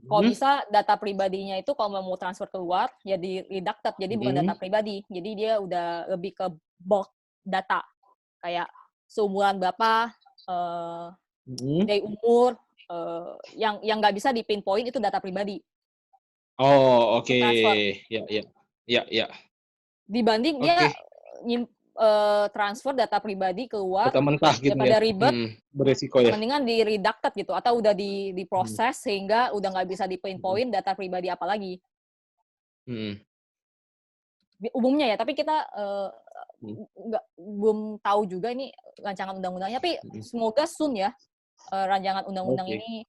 [SPEAKER 2] kalau bisa data pribadinya itu kalau mau transfer keluar ya di redacted. Jadi bukan data pribadi. Jadi dia udah lebih ke bulk data. Kayak seumuran berapa, dari umur, yang nggak bisa di pinpoint itu data pribadi.
[SPEAKER 1] Oh, oke.
[SPEAKER 2] Transfer.
[SPEAKER 1] Ya.
[SPEAKER 2] Dibanding dia
[SPEAKER 1] Oke.
[SPEAKER 2] transfer data pribadi keluar
[SPEAKER 1] Data mentah gitu ya.
[SPEAKER 2] daripada ribet,
[SPEAKER 1] Beresiko ya.
[SPEAKER 2] mendingan di redacted gitu atau udah diproses sehingga udah nggak bisa di pinpoint data pribadi apalagi. Umumnya ya, tapi kita belum tahu juga ini rancangan undang-undangnya, tapi semoga soon ya rancangan undang-undang ini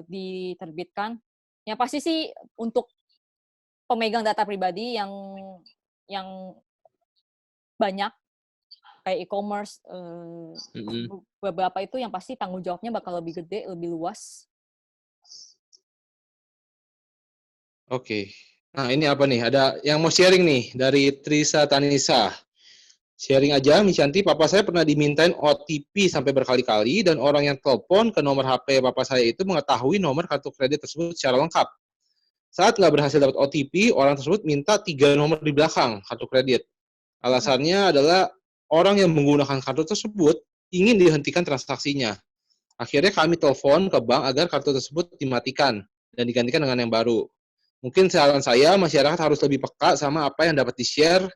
[SPEAKER 2] diterbitkan. Yang pasti sih untuk pemegang data pribadi yang banyak kayak e-commerce, beberapa itu yang pasti tanggung jawabnya bakal lebih gede, lebih luas.
[SPEAKER 1] Oke. Nah, ini apa nih? Ada yang mau sharing nih dari Trisa Tanisa. Sharing aja, Miss Yanti, papa saya pernah dimintain OTP sampai berkali-kali dan orang yang telepon ke nomor HP papa saya itu mengetahui nomor kartu kredit tersebut secara lengkap. Saat nggak berhasil dapat OTP, orang tersebut minta 3 nomor di belakang kartu kredit. Alasannya adalah orang yang menggunakan kartu tersebut ingin dihentikan transaksinya. Akhirnya kami telepon ke bank agar kartu tersebut dimatikan dan digantikan dengan yang baru. Mungkin saran saya, masyarakat harus lebih peka sama apa yang dapat di-share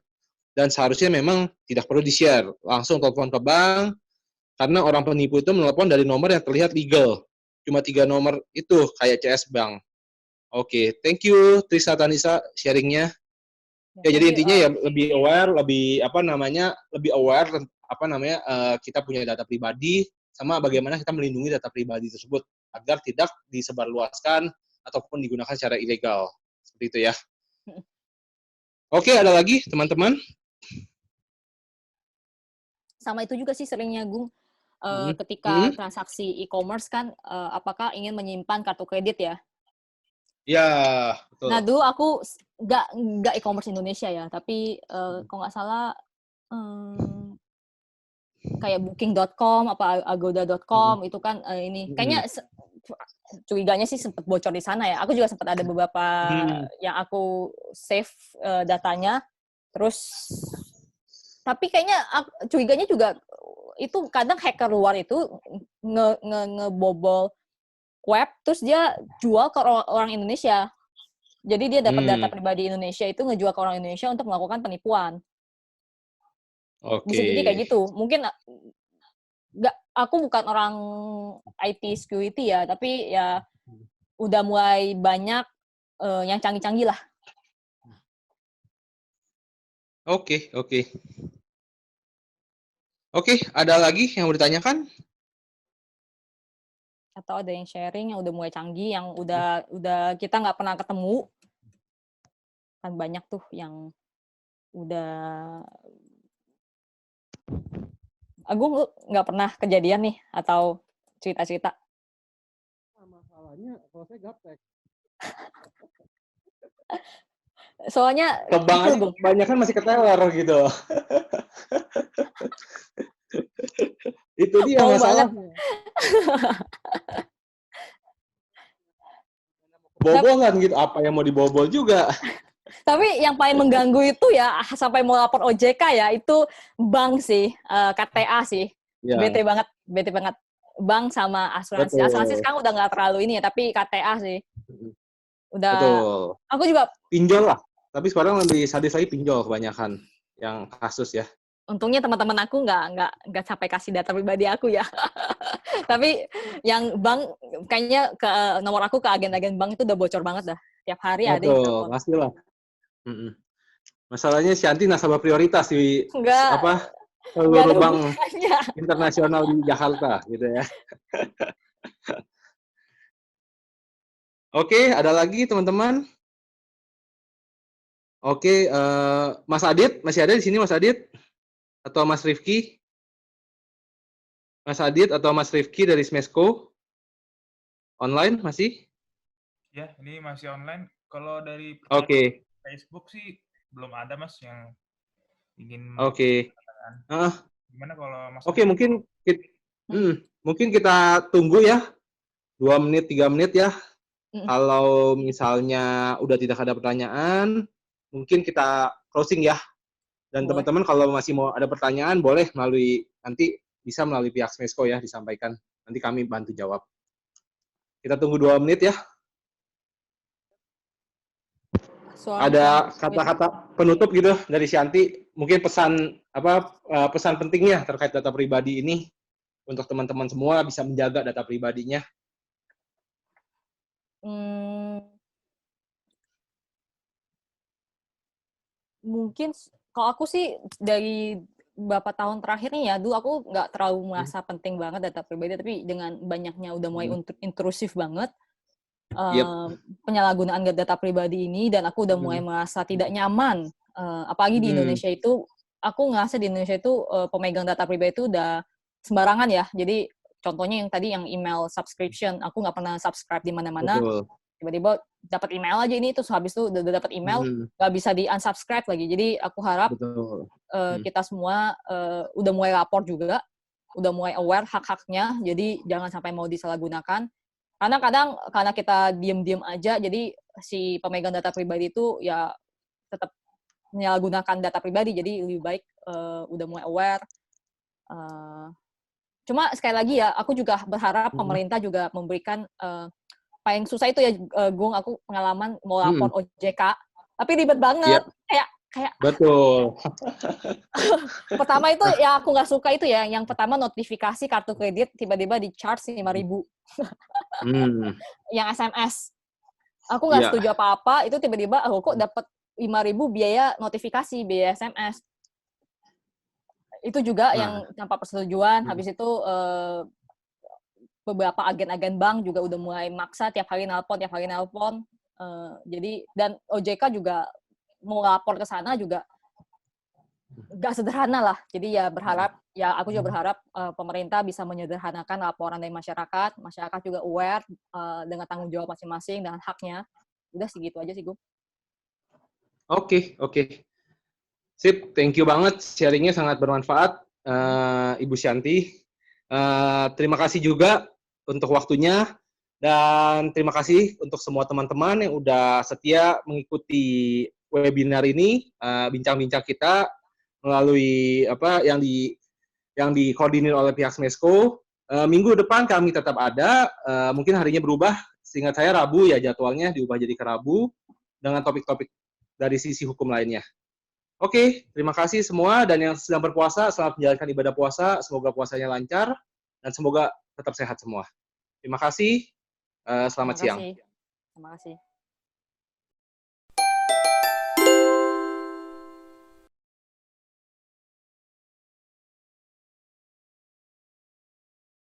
[SPEAKER 1] dan seharusnya memang tidak perlu di-share. Langsung telepon ke bank, karena orang penipu itu menelpon dari nomor yang terlihat legal. Cuma 3 nomor itu, kayak CS Bank. Oke, thank you Trisa Tanisa sharingnya. Ya, jadi intinya ya lebih aware, kita punya data pribadi sama bagaimana kita melindungi data pribadi tersebut agar tidak disebarluaskan ataupun digunakan secara ilegal. Seperti itu ya. Oke, ada lagi teman-teman?
[SPEAKER 2] Sama itu juga sih seringnya, Gung.
[SPEAKER 1] Hmm.
[SPEAKER 2] Ketika transaksi e-commerce kan, apakah ingin menyimpan kartu kredit ya?
[SPEAKER 1] Ya,
[SPEAKER 2] Nah,
[SPEAKER 1] betul.
[SPEAKER 2] dulu aku nggak e-commerce Indonesia ya, tapi kalau nggak salah kayak booking.com apa agoda.com itu kan ini kayaknya curiganya sih sempat bocor di sana ya. Aku juga sempat ada beberapa yang aku save datanya. Terus tapi kayaknya curiganya juga itu kadang hacker luar itu ngebobol web terus dia jual ke orang Indonesia. Jadi dia dapat data pribadi Indonesia itu ngejual ke orang Indonesia untuk melakukan penipuan. Bisa jadi kayak gitu. Mungkin aku bukan orang IT security ya, tapi ya udah mulai banyak yang canggih-canggih lah.
[SPEAKER 1] Oke. Oke, ada lagi yang mau ditanyakan?
[SPEAKER 2] Atau ada yang sharing yang udah mulai canggih, yang udah kita nggak pernah ketemu. Kan banyak tuh yang udah Agung nggak pernah kejadian nih atau cerita-cerita?
[SPEAKER 1] Masalahnya kalau saya gaptek.
[SPEAKER 2] Soalnya
[SPEAKER 1] Ke bank aja
[SPEAKER 2] Gung.
[SPEAKER 1] kebanyakan masih keteler gitu. Itu dia
[SPEAKER 2] Bohong banget.
[SPEAKER 1] masalahnya. Bobolan gitu, apa yang mau dibobol juga.
[SPEAKER 2] Tapi yang paling mengganggu itu ya sampai mau lapor OJK ya itu bank sih, KTA sih.
[SPEAKER 1] Ya,
[SPEAKER 2] Bete banget. Bank sama asuransi. Asuransi
[SPEAKER 1] betul.
[SPEAKER 2] sekarang udah nggak terlalu ini ya, tapi KTA sih. Udah,
[SPEAKER 1] Betul.
[SPEAKER 2] aku juga
[SPEAKER 1] Pinjol lah. Tapi sekarang lebih sadis lagi pinjol kebanyakan yang kasus ya.
[SPEAKER 2] untungnya teman-teman aku nggak sampai kasih data pribadi aku ya. Tapi yang bank kayaknya ke nomor aku ke agen-agen bank itu udah bocor banget dah. Tiap hari ada yang
[SPEAKER 1] Betul,
[SPEAKER 2] telepon.
[SPEAKER 1] pastilah. Masalahnya Shanti nasabah prioritas di
[SPEAKER 2] Nggak ada
[SPEAKER 1] seluruh bank
[SPEAKER 2] hubungannya.
[SPEAKER 1] internasional di Jakarta gitu ya. Oke, ada lagi teman-teman? Oke, Mas Adit masih ada di sini, Mas Adit atau Mas Rifki? Mas Adit atau Mas Rifki dari Smesco online masih?
[SPEAKER 4] Ya, ini masih online. Kalau dari Facebook sih belum ada Mas yang ingin.
[SPEAKER 1] Oke.
[SPEAKER 4] Gimana kalau Mas?
[SPEAKER 1] Oke, mungkin kita tunggu ya 2 menit 3 menit ya. Kalau misalnya udah tidak ada pertanyaan, mungkin kita closing ya. Dan teman-teman kalau masih mau ada pertanyaan, boleh nanti bisa melalui pihak Smesco ya disampaikan. Nanti kami bantu jawab. Kita tunggu 2 menit ya. Ada kata-kata penutup gitu dari Shanti. Mungkin pesan pentingnya terkait data pribadi ini untuk teman-teman semua bisa menjaga data pribadinya.
[SPEAKER 2] Mungkin kalau aku sih dari beberapa tahun terakhir nih ya, dulu aku nggak terlalu merasa penting banget data pribadi, tapi dengan banyaknya udah mulai intrusif banget penyalahgunaan data pribadi ini, dan aku udah mulai merasa tidak nyaman. Apalagi di Indonesia itu, aku ngerasa di Indonesia itu pemegang data pribadi itu udah sembarangan ya. Jadi contohnya yang tadi yang email subscription, aku nggak pernah subscribe di mana-mana. Tiba-tiba dapat email aja ini, terus habis itu udah dapat email nggak bisa di unsubscribe lagi. Jadi aku harap kita semua udah mulai lapor juga, udah mulai aware hak-haknya, jadi jangan sampai mau disalahgunakan. Karena kadang karena kita diem-diem aja, jadi si pemegang data pribadi itu ya tetap menyalahgunakan data pribadi. Jadi lebih baik udah mulai aware. Cuma sekali lagi ya, aku juga berharap pemerintah juga memberikan paling susah itu ya, Gung, aku pengalaman mau lapor OJK, tapi ribet banget. Kayak
[SPEAKER 1] betul.
[SPEAKER 2] Pertama itu ya aku nggak suka itu ya, yang pertama notifikasi kartu kredit tiba-tiba di charge 5.000. Yang SMS. Aku nggak setuju apa-apa, itu tiba-tiba kok dapat 5.000 biaya notifikasi, biaya SMS. Itu juga yang tanpa persetujuan. Habis itu beberapa agen-agen bank juga udah mulai maksa tiap hari nelpon. Jadi dan OJK juga mau lapor ke sana juga nggak sederhana lah. Jadi ya berharap, ya aku juga berharap pemerintah bisa menyederhanakan laporan dari masyarakat juga aware dengan tanggung jawab masing-masing dengan haknya. Udah segitu aja sih, Gu.
[SPEAKER 1] Oke. Sip, thank you banget, sharingnya sangat bermanfaat, Ibu Shanti. Terima kasih juga untuk waktunya, dan terima kasih untuk semua teman-teman yang udah setia mengikuti webinar ini, bincang-bincang kita melalui yang dikoordinir oleh pihak Smesco. Minggu depan kami tetap ada, mungkin harinya berubah, seingat saya Rabu ya jadwalnya diubah jadi ke Rabu dengan topik-topik dari sisi hukum lainnya. Oke, terima kasih semua, dan yang sedang berpuasa selamat menjalankan ibadah puasa, semoga puasanya lancar dan semoga tetap sehat semua. Terima kasih, selamat siang.
[SPEAKER 2] Terima kasih.